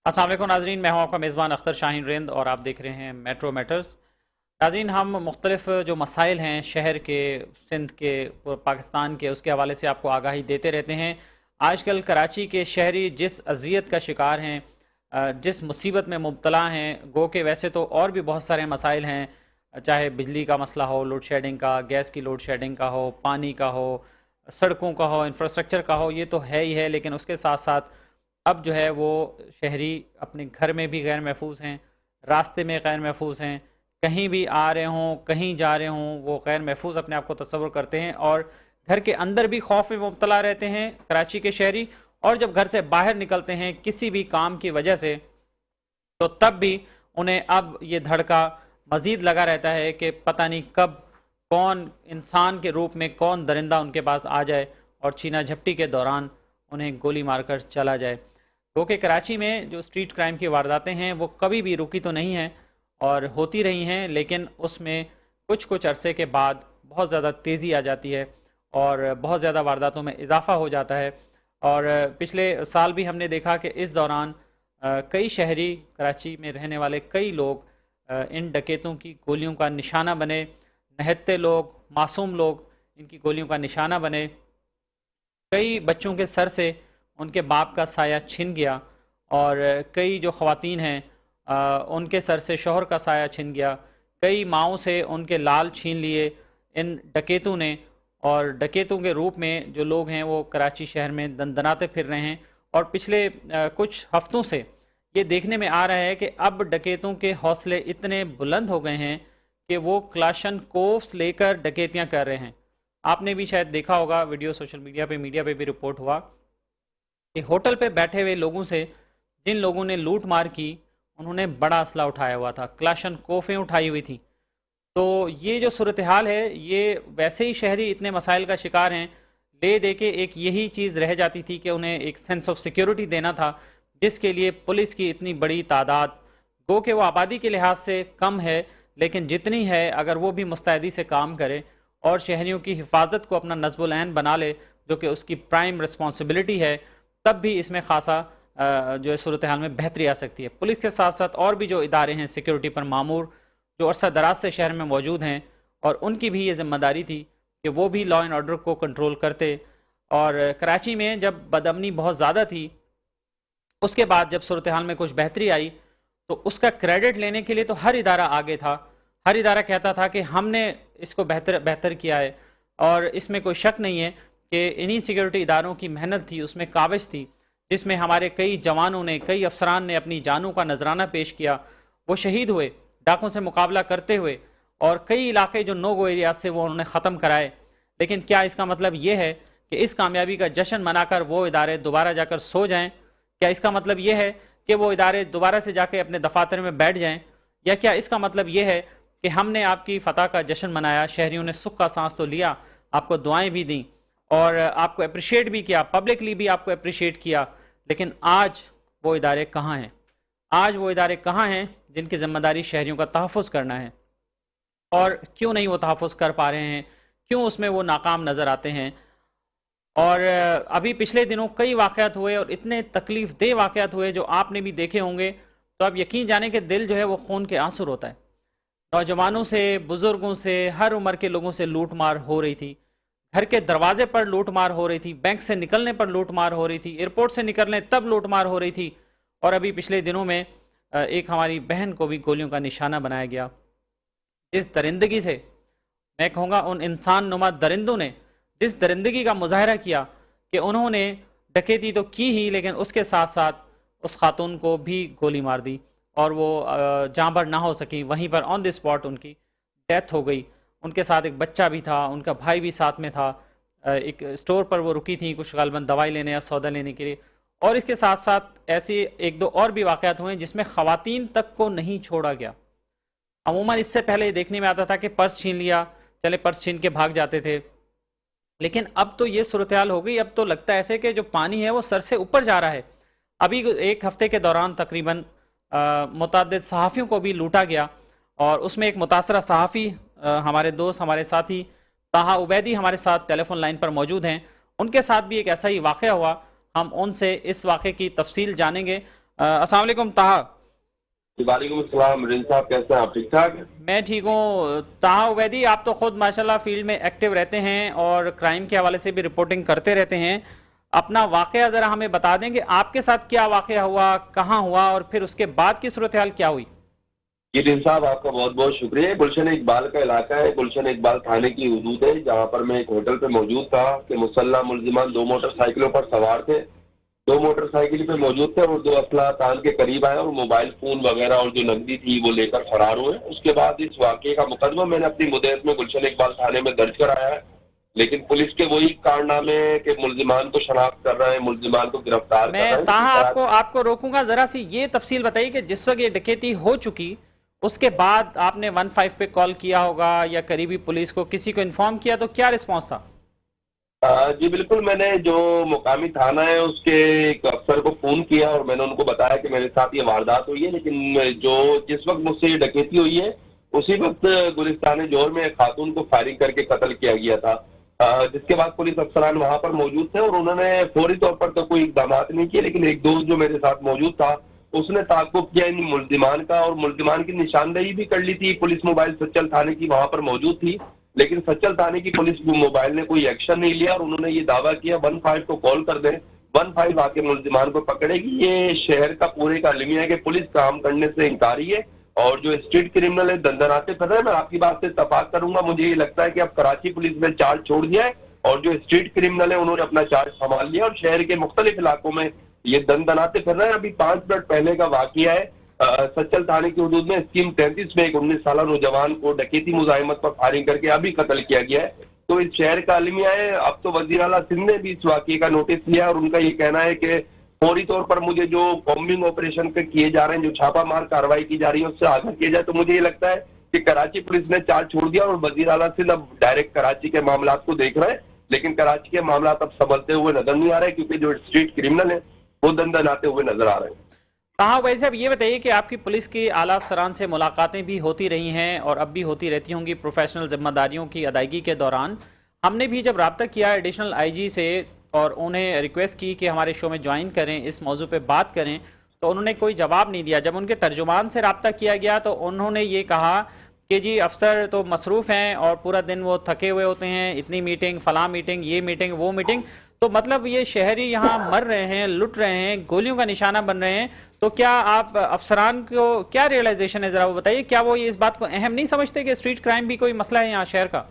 अस्सलाम वालेकुम नाज़रीन, मैं हूं आपका मेज़बान अख्तर शाहीन रिंद और आप देख रहे हैं मेट्रो मैटर्स। नाज़रीन, हम मुख्तलिफ जो मसाइल हैं शहर के, सिंध के, पाकिस्तान के, उसके हवाले से आपको आगाही देते रहते हैं। आजकल कराची के शहरी जिस अजियत का शिकार हैं, जिस मुसीबत में मुब्तला हैं, गो के वैसे तो और भी बहुत सारे मसाइल हैं, चाहे बिजली का मसला हो, लोड शेडिंग का, गैस की लोड शेडिंग का हो, पानी का हो, सड़कों का हो, इंफ्रास्ट्रक्चर का हो, ये तो है ही है। लेकिन उसके साथ साथ अब जो है वो शहरी अपने घर में भी गैर महफूज हैं, रास्ते में गैर महफूज हैं, कहीं भी आ रहे हों, कहीं जा रहे हों, वो गैर महफूज अपने आप को तस्वुर करते हैं और घर के अंदर भी खौफ में मुब्तला रहते हैं कराची के शहरी। और जब घर से बाहर निकलते हैं किसी भी काम की वजह से, तो तब भी उन्हें अब ये धड़का मज़ीद लगा रहता है कि पता नहीं कब कौन इंसान के रूप में कौन दरिंदा उनके पास आ जाए और छीना झपटी के दौरान उन्हें गोली मारकर चला जाए। क्योंकि कराची में जो स्ट्रीट क्राइम की वारदातें हैं वो कभी भी रुकी तो नहीं हैं और होती रही हैं, लेकिन उसमें कुछ कुछ अरसे के बाद बहुत ज़्यादा तेज़ी आ जाती है और बहुत ज़्यादा वारदातों में इजाफ़ा हो जाता है। और पिछले साल भी हमने देखा कि इस दौरान कई शहरी, कराची में रहने वाले कई लोग इन डकैतों की गोलियों का निशाना बने। नहत्ते लोग, मासूम लोग इनकी गोलियों का निशाना बने। कई बच्चों के सर से उनके बाप का साया छिन गया और कई जो ख़वातीन हैं उनके सर से शौहर का साया छिन गया। कई माओं से उनके लाल छीन लिए इन डकैतों ने। और डकैतों के रूप में जो लोग हैं वो कराची शहर में दनदनाते फिर रहे हैं। और पिछले कुछ हफ्तों से ये देखने में आ रहा है कि अब डकैतों के हौसले इतने बुलंद हो गए हैं कि वो क्लाशन कोफ्स लेकर डकैतियाँ कर रहे हैं। आपने भी शायद देखा होगा वीडियो, सोशल मीडिया पे, मीडिया पे भी रिपोर्ट हुआ कि होटल पे बैठे हुए लोगों से जिन लोगों ने लूट मार की, उन्होंने बड़ा असला उठाया हुआ था, क्लाशन कोफें उठाई हुई थी। तो ये जो सूरत हाल है, ये वैसे ही शहरी इतने मसाइल का शिकार हैं, ले दे के एक यही चीज़ रह जाती थी कि उन्हें एक सेंस ऑफ सिक्योरिटी देना था, जिसके लिए पुलिस की इतनी बड़ी तादाद, गो कि वो आबादी के लिहाज से कम है, लेकिन जितनी है अगर वो भी मुस्तैदी से काम करे और शहरियों की हिफाजत को अपना नस्बुल ऐन बना ले, जो कि उसकी प्राइम रिस्पॉन्सिबिलिटी है, तब भी इसमें खासा जो है सूरत हाल में बेहतरी आ सकती है। पुलिस के साथ साथ और भी जो इदारे हैं सिक्योरिटी पर मामूर, जो अरसा दराज से शहर में मौजूद हैं, और उनकी भी ये ज़िम्मेदारी थी कि वो भी लॉ एंड ऑर्डर को कंट्रोल करते। और कराची में जब बदअमनी बहुत ज़्यादा थी, उसके बाद जब सूरत हाल में कुछ बेहतरी आई, तो उसका क्रेडिट लेने के लिए तो हर इदारा आगे था। हर इदारा कहता था कि हमने इसको बेहतर बेहतर किया है। और इसमें कोई शक नहीं है कि इन्हीं सिक्योरिटी इदारों की मेहनत थी, उसमें काविश थी, जिसमें हमारे कई जवानों ने, कई अफसरान ने अपनी जानों का नजराना पेश किया। वो शहीद हुए डाकों से मुकाबला करते हुए, और कई इलाके जो नो गो एरियाज से वो उन्होंने ख़त्म कराए। लेकिन क्या इसका मतलब ये है कि इस कामयाबी का जश्न मनाकर वो इदारे दोबारा जाकर सो जाएं? क्या इसका मतलब ये है कि वो इदारे दोबारा से जाके अपने दफातर में बैठ जाएं? या क्या इसका मतलब ये है कि हमने आपकी फ़तह का जश्न मनाया, शहरियों ने सुख का सांस तो लिया, आपको दुआएं भी दी और आपको अप्रिशिएट भी किया, पब्लिकली भी आपको अप्रिशिएट किया, लेकिन आज वो इदारे कहाँ हैं? आज वो इदारे कहाँ हैं जिनकी ज़िम्मेदारी शहरियों का तहफ़्फ़ुज़ करना है? और क्यों नहीं वो तहफ़्फ़ुज़ कर पा रहे हैं? क्यों उसमें वो नाकाम नज़र आते हैं? और अभी पिछले दिनों कई वाक़यात हुए और इतने तकलीफ़ देह वाक़यात हुए जो आपने भी देखे होंगे, तो आप यकीन जाने कि दिल जो है वो खून के आंसू रोता है। नौजवानों से, बुज़ुर्गों से, हर उम्र के लोगों से लूट मार हो रही थी। घर के दरवाजे पर लूट मार हो रही थी, बैंक से निकलने पर लूट मार हो रही थी, एयरपोर्ट से निकलने तब लूट मार हो रही थी। और अभी पिछले दिनों में एक हमारी बहन को भी गोलियों का निशाना बनाया गया। इस दरिंदगी से, मैं कहूँगा उन इंसान नुमा दरिंदों ने जिस दरिंदगी का मुजाहरा किया कि उन्होंने डकैती तो की ही, लेकिन उसके साथ साथ उस खातून को भी गोली मार दी और वो जहाँ पर ना हो सकी, वहीं पर ऑन द स्पॉट उनकी डेथ हो गई। उनके साथ एक बच्चा भी था, उनका भाई भी साथ में था। एक स्टोर पर वो रुकी थी कुछ गालबन दवाई लेने या सौदा लेने के लिए। और इसके साथ साथ ऐसे एक दो और भी वाक़यात हुए जिसमें ख़वातीन तक को नहीं छोड़ा गया। अमूमन इससे पहले ये देखने में आता था कि पर्स छीन लिया, चले पर्स छीन के भाग जाते थे, लेकिन अब तो ये सूरत हाल हो गई। अब तो लगता है ऐसे कि जो पानी है वो सर से ऊपर जा रहा है। अभी एक हफ्ते के दौरान तकरीबन मुतअद्दिद सहाफ़ियों को भी लूटा गया और उसमें एक मुतासरा सहाफ़ी, हमारे दोस्त, हमारे साथी ताहा उबैदी हमारे साथ टेलीफोन लाइन पर मौजूद हैं। उनके साथ भी एक ऐसा ही वाक़या हुआ। हम उनसे इस वाक़े की तफसील जानेंगे। अस्सलाम वालेकुम ताहा। वालेकुम अस्सलाम। रिन साहब कैसे हैं आप? ठीक ठाक? मैं ठीक हूँ ताहा उबैदी, आप तो खुद माशाल्लाह फील्ड में एक्टिव रहते हैं और क्राइम के हवाले से भी रिपोर्टिंग करते रहते हैं। अपना वाकया ज़रा हमें बता दें कि आपके साथ क्या वाकया हुआ, कहाँ हुआ और फिर उसके बाद की सूरत हाल क्या हुई। जी रिन साहब, आपका बहुत बहुत शुक्रिया। गुलशन इकबाल का इलाका है, गुलशन इकबाल थाने की हदूद है, जहाँ पर मैं एक होटल पे मौजूद था कि मुसल्ला मुल्जिमान दो मोटरसाइकिलों पर सवार थे। दो मोटरसाइकिल पे मौजूद थे और दो असला तान के करीब आए और मोबाइल फोन वगैरह और जो नकदी थी वो लेकर फरार हुए। उसके बाद इस वाकये का मुकदमा मैंने अपनी मुद्दत में गुलशन इकबाल थाने में दर्ज कराया है। लेकिन पुलिस के वही कारनामे कि मुल्जिमान को शनाख्त कर रहे हैं, मुल्जिमान को गिरफ्तार कर मैं रहे हैं, ताहा लेकिन आपको आपको रोकूंगा, ज़रा सी ये तफसील बताइए कि जिस वक्त ये डकैती हो चुकी उसके बाद आपने 15 पे कॉल किया होगा या करीबी पुलिस को किसी को इन्फॉर्म किया, तो क्या रिस्पॉन्स था। जी बिल्कुल, मैंने जो मुकामी थाना है उसके एक अफसर को फोन किया और मैंने उनको बताया कि मेरे साथ ये वारदात हुई है, लेकिन जो जिस वक्त मुझसे ये डकैती हुई है उसी वक्त गुलिस्तान जोर में एक खातून को फायरिंग करके कत्ल किया गया था। जिसके बाद पुलिस अफसरान वहां पर मौजूद थे और उन्होंने फौरी तौर पर तो कोई इकदाम नहीं किए, लेकिन एक दोस्त जो मेरे साथ मौजूद था उसने ताकुब किया इन मुल्जिमान का और मुल्जिमान की निशानदेही भी कर ली थी। पुलिस मोबाइल सच्चल थाने की वहां पर मौजूद थी, लेकिन सच्चल थाने की पुलिस मोबाइल ने कोई एक्शन नहीं लिया और उन्होंने ये दावा किया 15 को कॉल कर दें, 15 आके मुल्जिमान को पकड़ेगी। ये शहर का पूरे का अलमिया है कि पुलिस काम करने से इंकारी है और जो स्ट्रीट क्रिमिनल है दंदनाते फिर रहे हैं। मैं आपकी बात से इत्तेफाक करूंगा, मुझे ये लगता है कि अब कराची पुलिस ने चार्ज छोड़ दिया है और जो स्ट्रीट क्रिमिनल है उन्होंने अपना चार्ज संभाल लिया और शहर के मुख्तलिफ इलाकों में ये दंदनाते फिर रहे हैं। अभी 5 मिनट पहले का वाकया है, सच्चल थाने की हदूद में स्कीम 33 में एक 19 साल नौजवान को डकैती मुजाहिमत पर फायरिंग करके अभी कत्ल किया गया है। तो इस शहर का अलमिया है। अब तो वजीर आला सिंध ने भी इस वाकये का नोटिस लिया और उनका ये कहना है कि फौरी तौर पर मुझे जो कॉम्बिंग ऑपरेशन पे किए जा रहे हैं, जो छापामार कार्रवाई की जा रही है उससे आगाह किया जाए। तो मुझे ये लगता है कि कराची पुलिस ने चार्ज छोड़ दिया और वजीर आला सिंध अब डायरेक्ट कराची के मामला को देख रहे हैं, लेकिन कराची के मामला अब संभलते हुए नजर नहीं आ रहे क्योंकि जो स्ट्रीट क्रिमिनल है वो दंदनाते हुए नजर आ रहे हैं। हाँ वैसे अब ये बताइए कि आपकी पुलिस की आला अफसरान से मुलाकातें भी होती रही हैं और अब भी होती रहती होंगी प्रोफेशनल जिम्मेदारियों की अदायगी के दौरान। हमने भी जब रब्ता किया एडिशनल आईजी से और उन्हें रिक्वेस्ट की कि हमारे शो में ज्वाइन करें, इस मौजू पे बात करें, तो उन्होंने कोई जवाब नहीं दिया। जब उनके तर्जुमान से रब्ता किया गया तो उन्होंने ये कहा कि जी अफसर तो मसरूफ़ हैं और पूरा दिन वो थके हुए होते हैं, इतनी मीटिंग, फ़लाँ मीटिंग, ये मीटिंग, वो मीटिंग। तो मतलब ये शहरी यहाँ मर रहे हैं, लुट रहे हैं, गोलियों का निशाना बन रहे हैं। तो क्या आप अफसरान को क्या रियलाइजेशन है, ज़रा वो बताइए, क्या वो ये इस बात को अहम नहीं समझते कि स्ट्रीट क्राइम भी कोई मसला है यहाँ शहर का।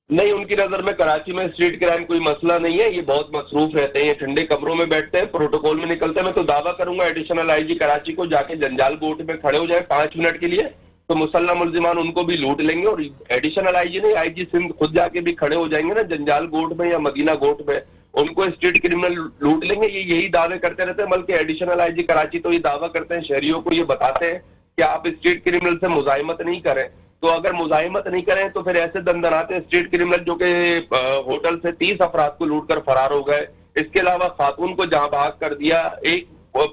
नहीं, उनकी नजर में कराची में स्ट्रीट क्राइम कोई मसला नहीं है। ये बहुत मसरूफ रहते हैं, ये ठंडे कमरों में बैठते हैं, प्रोटोकॉल में निकलते हैं। मैं तो दावा करूंगा एडिशनल आईजी कराची को जाके जंजाल कोर्ट में खड़े हो जाए 5 मिनट के लिए तो मुसल्ला मुल्जिमान उनको भी लूट लेंगे और एडिशनल आईजी नहीं, आईजी सिंध खुद जाके भी खड़े हो जाएंगे ना जंजाल कोर्ट में या मदीना कोर्ट में, उनको स्ट्रीट क्रिमिनल लूट लेंगे। ये यही दावे करते रहते हैं, बल्कि एडिशनल आईजी कराची तो ये दावा करते हैं, शहरियों को ये बताते हैं कि आप स्ट्रीट क्रिमिनल से मुजाहिमत नहीं करें। तो अगर मुजाहिमत नहीं करें तो फिर ऐसे दंदनाते स्ट्रीट क्रिमिनल जो कि होटल से 30 अफराद को लूट कर फरार हो गए, इसके अलावा खातून को जहां भाग कर दिया। एक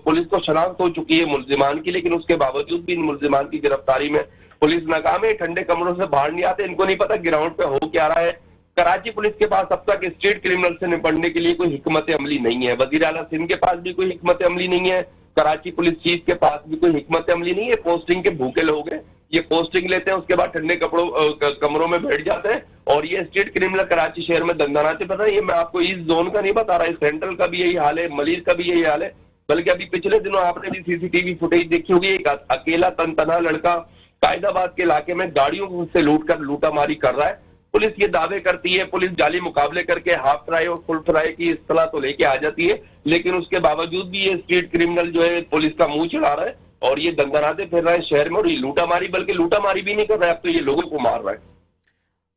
पुलिस को शनाख्त हो चुकी है मुल्जिमान की, लेकिन उसके बावजूद भी इन मुल्जिमान की गिरफ्तारी में पुलिस नाकाम है। ठंडे कमरों से बाहर नहीं आते, इनको नहीं पता ग्राउंड पे हो क्या रहा है। कराची पुलिस के पास अब तक स्ट्रीट क्रिमिनल से निपटने के लिए कोई हिकमत अमली नहीं है। वजीर आला सिंध के पास भी कोई हिकमत अमली नहीं है, कराची पुलिस चीफ के पास भी कोई हिकमत अमली नहीं है। पोस्टिंग के भूखे लोग हैं, ये पोस्टिंग लेते हैं, उसके बाद ठंडे कमरों में बैठ जाते हैं और ये स्ट्रीट क्रिमिनल कराची शहर में दंदनाते पता है। ये मैं आपको इस जोन का नहीं बता रहा, सेंट्रल का भी यही हाल है, मलिर का भी यही हाल है। बल्कि अभी पिछले दिनों आपने भी सीसीटीवी फुटेज देखी होगी, एक अकेला तनतना लड़का कायदाबाद के इलाके में गाड़ियों से लूटकर लूटामारी कर रहा है। पुलिस ये दावे करती है, पुलिस जाली मुकाबले करके हाफ फ्राई और फुल फ्राई की इस्तला तो लेके आ जाती है, लेकिन उसके बावजूद भी ये स्ट्रीट क्रिमिनल जो है पुलिस का मुंह चढ़ा रहा है और ये दंदनाते फिर रहा है शहर में और ये लूटामारी, बल्कि लूटामारी भी नहीं कर रहा है, अब तो ये लोगों को मार रहा है।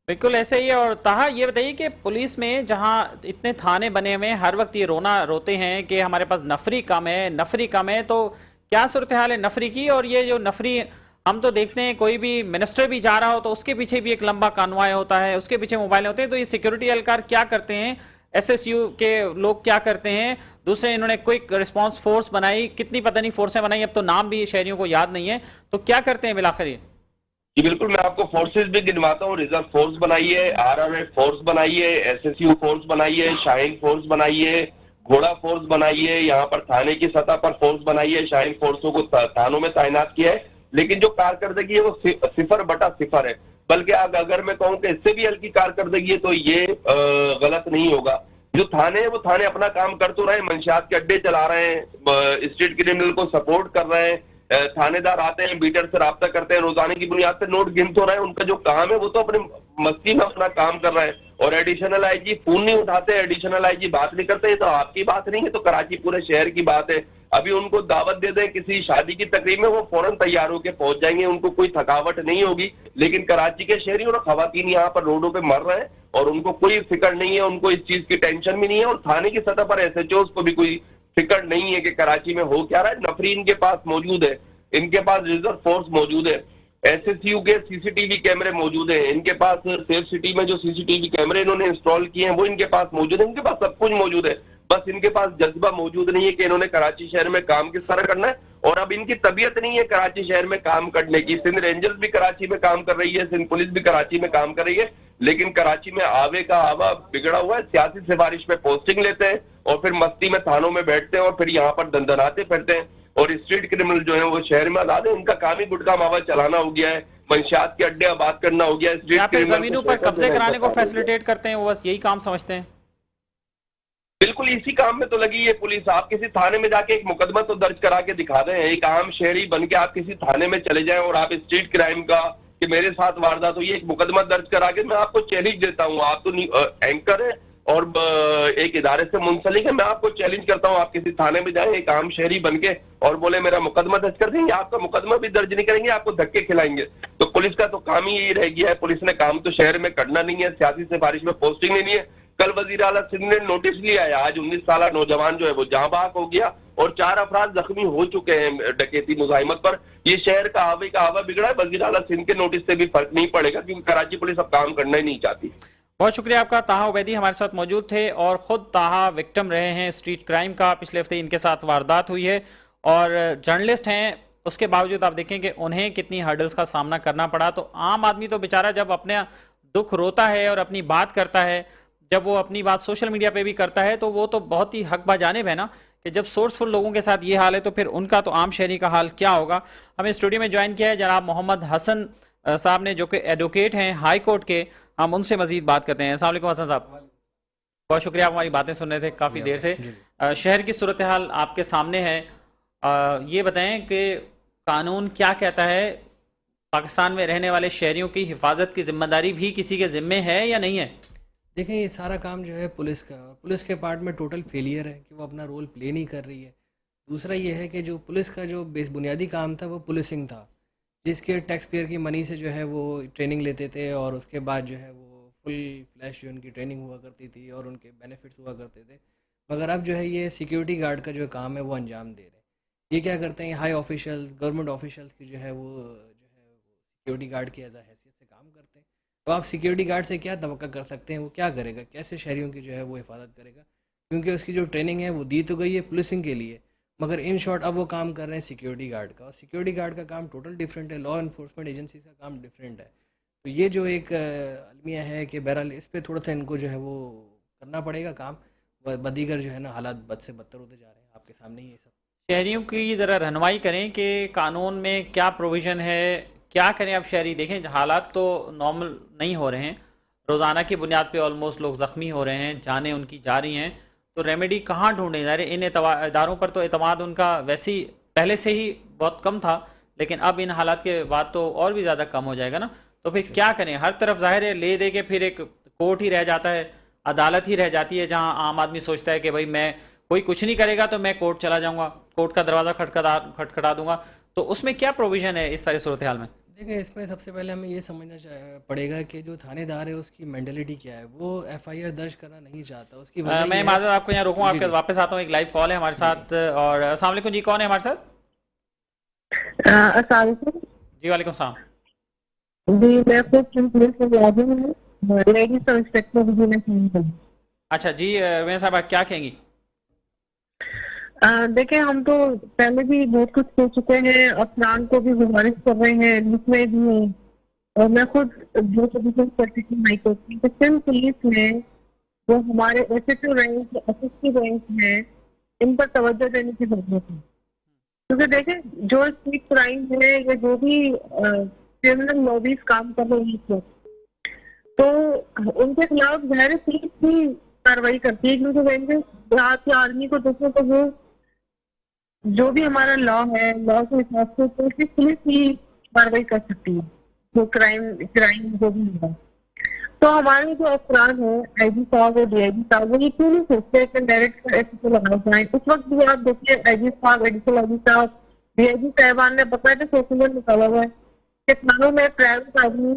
बिल्कुल ऐसे ही है। और ताहा ये बताइए कि पुलिस में जहाँ इतने थाने बने हुए हैं, हर वक्त ये रोते हैं कि हमारे पास नफरी कम है, नफरी कम है। तो क्या सूरत हाल है नफरी की? और ये जो नफरी हम तो देखते हैं, कोई भी मिनिस्टर भी जा रहा हो तो उसके पीछे भी एक लंबा कानवाय होता है, उसके पीछे मोबाइल होते हैं। तो ये सिक्योरिटी एहलकार क्या करते हैं, एसएसयू के लोग क्या करते हैं? दूसरे इन्होंने क्विक रिस्पांस फोर्स बनाई, कितनी पता नहीं फोर्सें बनाई, अब तो नाम भी शहरियों को याद नहीं है। तो क्या करते हैं बिलाखिर ये? जी बिल्कुल, मैं आपको फोर्सेस भी गिनवाता हूँ। रिजर्व फोर्स बनाई है, आरआरएफ फोर्स बनाई है, एसएसयू फोर्स बनाई है, शाहीन फोर्स बनाई है, घोड़ा फोर्स बनाई है, यहाँ पर थाने की सतह पर फोर्स बनाई है, शाहीन फोर्सों को थानों में तैनात किया है, लेकिन जो कारकर्दगी है वो 0/0 है। बल्कि अगर मैं कहूँ कि इससे भी हल्की कारकर्दगी है तो ये गलत नहीं होगा। जो थाने हैं वो थाने अपना काम कर तो रहे हैं, मंशियात के अड्डे चला रहे हैं, स्ट्रीट क्रिमिनल को सपोर्ट कर रहे हैं, थानेदार आते हैं, बीटर से राब्ता करते हैं, रोजाना की बुनियाद पर नोट गिन तो रहे हैं, उनका जो काम है वो तो अपने मस्ती में अपना काम कर रहे हैं। और एडिशनल आईजी फोन नहीं उठाते, एडिशनल आईजी बात नहीं करते, तो आपकी बात नहीं है, तो कराची पूरे शहर की बात है। अभी उनको दावत दे दें किसी शादी की तकरीब में, वो फौरन तैयार होकर पहुंच जाएंगे, उनको कोई थकावट नहीं होगी। लेकिन कराची के शहरी और खवातीन यहाँ पर रोडों पे मर रहे हैं और उनको कोई फिक्र नहीं है, उनको इस चीज की टेंशन भी नहीं है, और थाने की सतह पर एसएचओ को भी कोई फिक्र नहीं है कि कराची में हो क्या रहा है। नफरी इनके पास मौजूद है, इनके पास रिजर्व फोर्स मौजूद है, एसएसयू के सीसीटीवी कैमरे मौजूद है, इनके पास सेफ सिटी में जो सीसीटीवी कैमरे इन्होंने इंस्टॉल किए हैं वो इनके पास मौजूद है, इनके पास सब कुछ मौजूद है। बस इनके पास जज्बा मौजूद नहीं है कि इन्होंने कराची शहर में काम किस तरह करना है, और अब इनकी तबीयत नहीं है कराची शहर में काम करने की। सिंध रेंजर्स भी कराची में काम कर रही है, सिंध पुलिस भी कराची में काम कर रही है, लेकिन कराची में आवे का आवा बिगड़ा हुआ है। सियासी सिफारिश पे पोस्टिंग लेते हैं और फिर मस्ती में थानों में बैठते हैं और फिर यहाँ पर दंदनाते फिरते हैं। और स्ट्रीट क्रिमिनल जो है वो शहर में आजाद है, उनका काम ही गुटखा मावा चलाना हो गया है, मंशियात के अड्डे आबाद करना हो गया है। यहाँ पे जमीनों पर कब्जे कराने को फैसिलिटेट करते हैं, वो बस यही काम समझते हैं। बिल्कुल इसी काम में तो लगी है पुलिस। आप किसी थाने में जाके एक मुकदमा तो दर्ज करा के दिखा दें, एक आम शहरी बन के आप किसी थाने में चले जाएं और आप स्ट्रीट क्राइम का कि मेरे साथ वारदात हुई है, एक मुकदमा दर्ज करा के, मैं आपको चैलेंज देता हूँ, आप तो एंकर है और एक इदारे से मुंसलिक है, मैं आपको चैलेंज करता हूँ, आप किसी थाने में जाएं एक आम शहरी बन के और बोले मेरा मुकदमा दर्ज कर देंगे, आपका मुकदमा भी दर्ज नहीं करेंगे, आपको धक्के खिलाएंगे। तो पुलिस का तो काम ही यही रह गया है, पुलिस ने काम तो शहर में करना नहीं है, सियासी सिफारिश में पोस्टिंग लेनी है। कल वजीर आला सिंध ने नोटिस लिया है, आज 19 साल नौजवान जो है वो जहां बहक हो गया और 4 अफराद जख्मी हो चुके हैं डकैती मुजाहिमत पर। ये शहर का आवा बिगड़ा है, वजीर आला सिंध के नोटिस से भी फर्क नहीं पड़ेगा, क्योंकि कराची पुलिस अब काम करना ही नहीं चाहती। बहुत शुक्रिया आपका। ताहा उबैदी हमारे साथ मौजूद थे और ख़ुद ताहा विक्टिम रहे हैं स्ट्रीट क्राइम का, पिछले हफ्ते इनके साथ वारदात हुई है और जर्नलिस्ट हैं, उसके बावजूद आप देखें कि उन्हें कितनी हर्डल्स का सामना करना पड़ा। तो आम आदमी तो बेचारा जब अपने दुख रोता है और अपनी बात करता है, जब वो अपनी बात सोशल मीडिया पे भी करता है, तो वो तो बहुत ही हक बाजानिब है ना, कि जब सोर्सफुल लोगों के साथ ये हाल है तो फिर उनका तो आम शहरी का हाल क्या होगा। हमें स्टूडियो में ज्वाइन किया है जनाब मोहम्मद हसन साहब ने, जो कि एडवोकेट हैं हाई कोर्ट के, हम उनसे मजीद बात करते हैं। अस्सलाम वालेकुम हसन साहब, बहुत शुक्रिया, आप हमारी बातें सुन रहे थे काफ़ी देर से। शहर की सूरत हाल आपके सामने है, ये बताएं कि कानून क्या कहता है, पाकिस्तान में रहने वाले शहरियों की हिफाजत की जिम्मेदारी भी किसी के ज़िम्मे है या नहीं है? देखें, ये सारा काम जो है पुलिस का, और पुलिस के पार्ट में टोटल फेलियर है कि वो अपना रोल प्ले नहीं कर रही है। दूसरा ये है कि जो पुलिस का जो बुनियादी काम था वो पुलिसिंग था, जिसके टैक्स पेयर की मनी से जो है वो ट्रेनिंग लेते थे और उसके बाद जो है वो फुल फ्लैश जो उनकी ट्रेनिंग हुआ करती थी और उनके बेनिफिट्स हुआ करते थे। मगर अब जो है ये सिक्योरिटी गार्ड का जो काम है वो अंजाम दे रहे हैं। ये क्या करते हैं, हाई ऑफिशियल गवर्नमेंट ऑफिशियल्स की जो है वो सिक्योरिटी गार्ड की एज हैसियत से काम करते हैं। तो आप सिक्योरिटी गार्ड से क्या तवक्का कर सकते हैं, वो क्या करेगा, कैसे शहरियों की जो है वो हिफाजत करेगा, क्योंकि उसकी जो ट्रेनिंग है वो दी तो गई है पुलिसिंग के लिए, मगर इन शॉर्ट अब वो काम कर रहे हैं सिक्योरिटी गार्ड का, और सिक्योरिटी गार्ड का काम टोटल डिफरेंट है, लॉ इन्फोर्समेंट एजेंसी का काम डिफरेंट है। तो ये जो एक अलमिया है कि बहरहाल इस पर थोड़ा सा इनको जो है वो करना पड़ेगा काम, बदीगर जो है ना हालात बद से बदतर होते जा रहे हैं, आपके सामने ही ये सब। शहरियों की ज़रा रहनुमाई करें कि कानून में क्या प्रोविज़न है, क्या करें। अब शहरी देखें हालात तो नॉर्मल नहीं हो रहे हैं, रोज़ाना की बुनियाद पे ऑलमोस्ट लोग ज़ख्मी हो रहे हैं, जानें उनकी जा रही हैं, तो रेमेडी कहाँ ढूंढे जा रहे? इन इदारों पर तो एतमाद उनका वैसे ही पहले से ही बहुत कम था, लेकिन अब इन हालात के बाद तो और भी ज़्यादा कम हो जाएगा ना। तो फिर क्या करें? हर तरफ ज़ाहिर है ले दे के फिर एक कोर्ट ही रह जाता है, अदालत ही रह जाती है, जहाँ आम आदमी सोचता है कि भाई मैं कोई कुछ नहीं करेगा तो मैं कोर्ट चला जाऊँगा, कोर्ट का दरवाज़ा खटखटा दूंगा। तो उसमें क्या प्रोविज़न है इस सारी सूरत हाल में? देखिए, इसमें सबसे पहले हमें ये समझना पड़ेगा कि जो थानेदार है उसकी मेंटलिटी क्या है, वो एफआईआर दर्ज करना नहीं चाहता। उसकी मैं माजूर आपको यहाँ रोकूँ, आपके वापस आता हूँ, एक लाइव कॉल है हमारे साथ। और अस्सलाम वालेकुम जी, कौन है हमारे साथ? अस्सलाम वालेकुम जी वालेकुम सलाम जी, मैं आपको पुलिस से राजी हूँ, लेडीज सब इंस्पेक्टर भी मैं। अच्छा जी, मैं साहब आप क्या कहेंगी? देखिए, हम तो पहले भी बहुत कुछ कर चुके हैं, अफरान को भी गुजारिश कर रहे हैं, लिखने भी हैं, और मैं खुद जो कर चुकी हूँ हाई कोर्ट में। सिंध पुलिस ने जो हमारे एसएचओ रैंक, एसएसपी रैंक हैं, इन पर तवज्जो देने की जरूरत है। क्योंकि देखें, जो स्ट्रीट क्राइम है या जो भी क्रिमिनल लॉबीज काम कर रही है, तो उनके खिलाफ ज़ाहिर पुलिस भी कार्रवाई करती है। क्योंकि देखें, यहाँ के आर्मी को देखें तो वो जो भी हमारा लॉ है, लॉ के हिसाब से तो सिर्फ पुलिस ही कार्रवाई कर सकती है जो क्राइम जो भी है। तो हमारे जो अफसरान है, आईजी साहब और डीआईजी साहब, वो ये क्यों नहीं सोचते कि डायरेक्ट एसएचओ लगाए जाए। उस वक्त भी आप देखिए, आईजी साहब, एडिशनल आईजी साहब, डीआईजी साहबान ने बताया सर्कुलर निकाला हुआ है कि थानों में प्राइवेट आदमी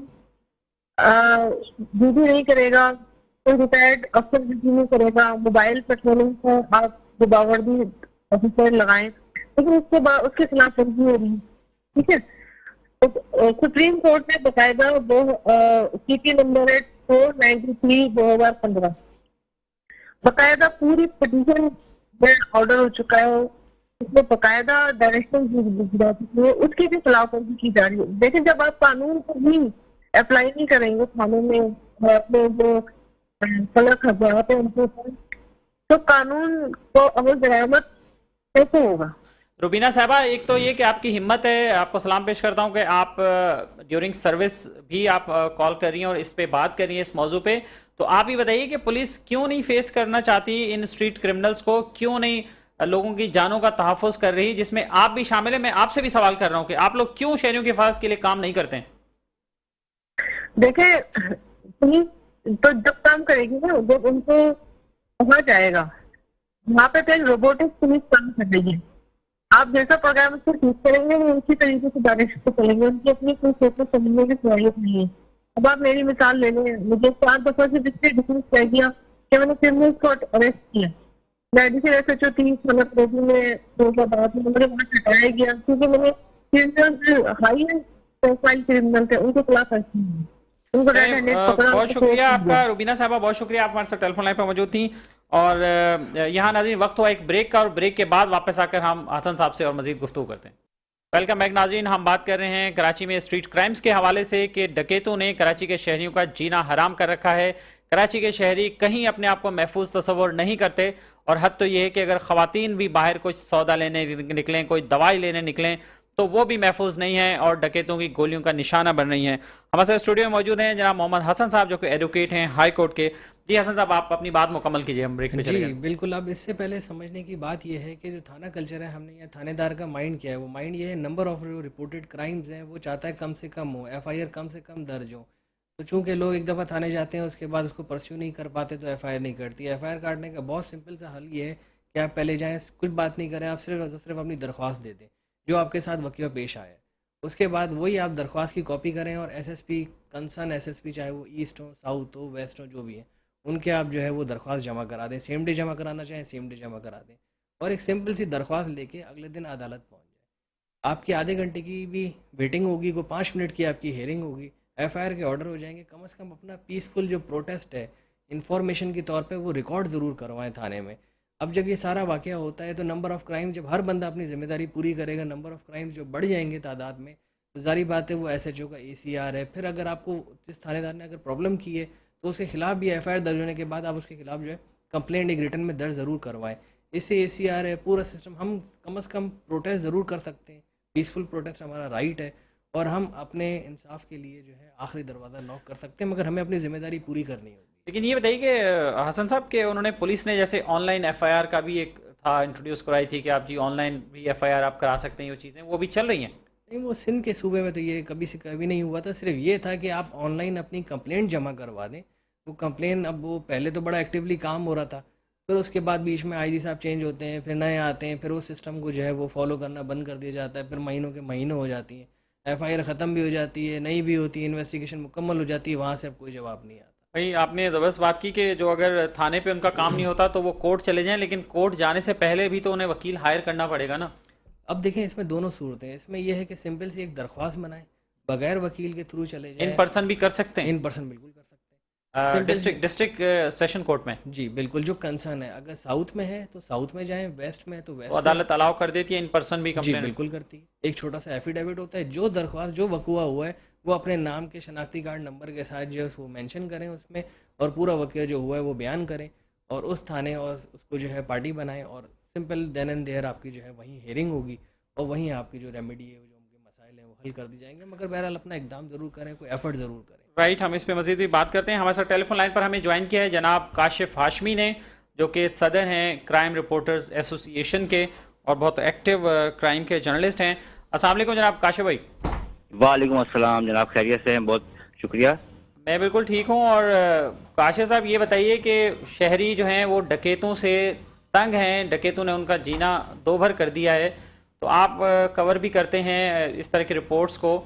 ड्यूटी नहीं करेगा, कोई रिटायर्ड अफसर ड्यूटी नहीं करेगा, मोबाइल पेट्रोलिंग को आप बावर्दी ऑफिसर लगाएं, लेकिन उसके बाद उसके खिलाफ वर्जी हो रही है। ठीक है, तो सुप्रीम कोर्ट ने बकायदा सीपी नंबर है 493/2015 बकायदा पूरी पिटीशन में ऑर्डर हो चुका है, उसमें बकायदा डायरेक्शन दी जा चुकी है, उसकी भी खिलाफ वर्जी की जा रही है। देखिए, जब आप कानून को ही अप्लाई नहीं करेंगे थानों में अपने जो फलक हजात है उनके ऊपर, तो कानून को अमल दरामद कैसे होगा। रुबीना साहबा, एक तो ये कि आपकी हिम्मत है, आपको सलाम पेश करता हूँ कि आप ड्यूरिंग सर्विस भी आप कॉल कर रही हैं और इस पे बात कर रही हैं इस मौजू पे। तो आप ही बताइए कि पुलिस क्यों नहीं फेस करना चाहती इन स्ट्रीट क्रिमिनल्स को, क्यों नहीं लोगों की जानों का तहफ़्फ़ुज़ कर रही, जिसमें आप भी शामिल है। मैं आपसे भी सवाल कर रहा हूँ कि आप लोग क्यों शहरियों की हिफाजत के लिए काम नहीं करते हैं? देखिए, पुलिस तो जब काम करेगी ना, जब उनको कहा जाएगा, वहाँ पे तो रोबोटिक पुलिस काम कर रही है। आप जैसा प्रोग्राम उसको चूज करेंगे वो उसी तरीके से डायरेक्शन से चलेंगे, उनकी अपनी कोई सोचने समझने की सलाहियत नहीं है। अब आप मेरी मिसाल ले लें, मुझे 4 दफा से डिस्ट्रिक्ट डिफेंस कह दिया कि मैंने क्रिमिनल्स को अरेस्ट किया, मैं एडिशनल एसएचओ 30 मतलब में 2012 में मुझे वहाँ हटाया गया क्योंकि मैंने क्रिमिनल हाई प्रोफाइल क्रिमिनल थे उनके खिलाफ अरेस्ट किया। बहुत शुक्रिया आपका रुबीना साहबा, बहुत शुक्रिया, आप हमारे साथ टेलीफोन लाइन पर मौजूद थी। और यहाँ नाज़रीन वक्त हुआ एक ब्रेक का, और ब्रेक के बाद वापस आकर हम हसन साहब से और मज़ीद गुफ्तगू करते हैं। वेलकम बैक नाज़रीन, हम बात कर रहे हैं कराची में स्ट्रीट क्राइम्स के हवाले से कि डकैतों ने कराची के शहरियों का जीना हराम कर रखा है। कराची के शहरी कहीं अपने आप को महफूज तस्वर नहीं करते, और हद तो ये है कि अगर ख़वातीन भी बाहर कुछ सौदा लेने निकलें, कोई दवाई लेने निकलें, तो वो भी महफूज नहीं है और डकैतों की गोलियों का निशाना बन रही हैं। हमारे साथ स्टूडियो में मौजूद हैं जनाब मोहम्मद हसन साहब, जो कि एडवोकेट हैं हाई कोर्ट के। जी हसन साहब, आप अपनी बात मुकम्मल कीजिए, हम ब्रेक में चले जी गए। बिल्कुल। अब इससे पहले समझने की बात यह है कि जो थाना कल्चर है, हमने यहाँ थानेदार का माइंड क्या है, वो माइंड ये है नंबर ऑफ जो रिपोर्टेड क्राइम्स हैं वो चाहता है कम से कम हो, एफआईआर कम से कम दर्ज हो। तो चूंकि लोग एक दफ़ा थाने जाते हैं उसके बाद उसको परस्यू नहीं कर पाते तो एफआईआर नहीं करती। एफआईआर काटने का बहुत सिंपल सा हल ये है कि आप पहले जाएँ, कुछ बात नहीं करें, आप सिर्फ अपनी दरख्वास्त दे दें जो आपके साथ वक़ीअ पेश आए। उसके बाद वही आप दरख्वास्त की कॉपी करें और एसएसपी कंसर्न एसएसपी, चाहे वो ईस्ट हो, साउथ हो, वेस्ट हो, जो भी है, उनके आप जो है वो दरख्वास्त जमा करा दें। सेम डे जमा कराना चाहें सेम डे जमा करा दें, और एक सिंपल सी दरख्वास्त लेके अगले दिन अदालत पहुंच जाए। आपकी आधे घंटे की भी वेटिंग होगी, कोई 5 मिनट की आपकी हेयरिंग होगी, एफआईआर के ऑर्डर हो जाएंगे। कम से कम अपना पीसफुल जो प्रोटेस्ट है इन्फॉर्मेशन के तौर पर वो रिकॉर्ड ज़रूर करवाएं थाने में। अब जब ये सारा वाक़या होता है तो नंबर ऑफ़ क्राइम, जब हर बंदा अपनी जिम्मेदारी पूरी करेगा, नंबर ऑफ़ क्राइम जो बढ़ जाएंगे तादाद में, तो जारी बात है वो एसएचओ का एसीआर है। फिर अगर आपको जिस थानेदार ने अगर प्रॉब्लम की है तो उसके खिलाफ भी एफआईआर दर्ज होने के बाद आप उसके खिलाफ जो है कंप्लेंट एक रिटर्न में दर्ज ज़रूर करवाएं। इससे एसीआर है, पूरा सिस्टम, हम कम से कम प्रोटेस्ट ज़रूर कर सकते हैं। पीसफुल प्रोटेस्ट हमारा राइट है और हम अपने इंसाफ के लिए जो है आखिरी दरवाज़ा नॉक कर सकते हैं, मगर हमें अपनी जिम्मेदारी पूरी करनी होगी। लेकिन ये बताइए कि हसन साहब के उन्होंने पुलिस ने जैसे ऑनलाइन एफआईआर का भी एक था, इंट्रोड्यूस कराई थी कि आप जी ऑनलाइन भी एफआईआर आप करा सकते हैं, वो चीज़ें वो भी चल रही हैं? नहीं, वो सिंध के सूबे में तो ये कभी से कभी नहीं हुआ था। सिर्फ ये था कि आप ऑनलाइन अपनी कंप्लेंट जमा करवा दें। वो कंप्लेन, अब वो पहले तो बड़ा एक्टिवली काम हो रहा था, फिर उसके बाद बीच में आईजी साहब चेंज होते हैं, फिर नए आते हैं, फिर उस सिस्टम को जो है वो फॉलो करना बंद कर दिया जाता है। फिर महीनों के महीनों हो जाती हैं, एफआईआर ख़त्म भी हो जाती है, नई भी होती है, इन्वेस्टिगेशन मुकम्मल हो जाती है, वहाँ से अब कोई जवाब नहीं आता। भाई आपने ज़बरदस्त बात की कि जो अगर थाने पे उनका काम नहीं होता तो वो कोर्ट चले जाएं, लेकिन कोर्ट जाने से पहले भी तो उन्हें वकील हायर करना पड़ेगा ना। अब देखें, इसमें दोनों सूरतें हैं। इसमें यह है कि सिंपल सी एक दरख्वास्त बनाएं, बगैर वकील के थ्रू चले जाएं। इन पर्सन भी कर सकते हैं? इन पर्सन बिल्कुल कर सकते हैं, डिस्ट्रिक्ट सेशन कोर्ट में। जी बिल्कुल, जो कंसर्न है, अगर साउथ में है तो साउथ में जाएं, वेस्ट में है तो वेस्ट तो अदालत अलाउ कर देती है इन पर्सन भी जी कंप्लेंट? बिल्कुल करती है। एक छोटा सा एफिडेविट होता है, जो दरख्वास्त जो वकूआ हुआ है वो अपने नाम के शनाख्ती कार्ड नंबर के साथ जो है वो मेंशन करें उसमें, और पूरा वाक़या जो हुआ है वो बयान करें, और उस थाने और उसको जो है पार्टी बनाएं, और सिंपल देन एंड देयर आपकी जो है वहीं हेयरिंग होगी, और वहीं आपकी जो रेमेडी है, जो उनके मसाइल हैं वो हल कर दी जाएंगे। मगर बहरहाल अपना इकदाम ज़रूर करें, कोई एफर्ट ज़रूर करें। राइट, हम इस पे मज़ीद भी बात करते हैं। हमारे साथ टेलीफोन लाइन पर हमें ज्वाइन किया है जनाब काशिफ हाशमी ने, जो कि सदर हैं क्राइम रिपोर्टर्स एसोसिएशन के और बहुत एक्टिव क्राइम के जर्नलिस्ट हैं। अस्सलाम वालेकुम जनाब काशिफ भाई। वालेकुम अस्सलाम जनाब, खैरियत से हैं? बहुत शुक्रिया। मैं बिल्कुल ठीक हूँ। और काशिफ साहब ये बताइए कि शहरी जो हैं वो डकैतों से तंग हैं, डकैतों ने उनका जीना दो भर कर दिया है, तो आप कवर भी करते हैं इस तरह की रिपोर्ट्स को,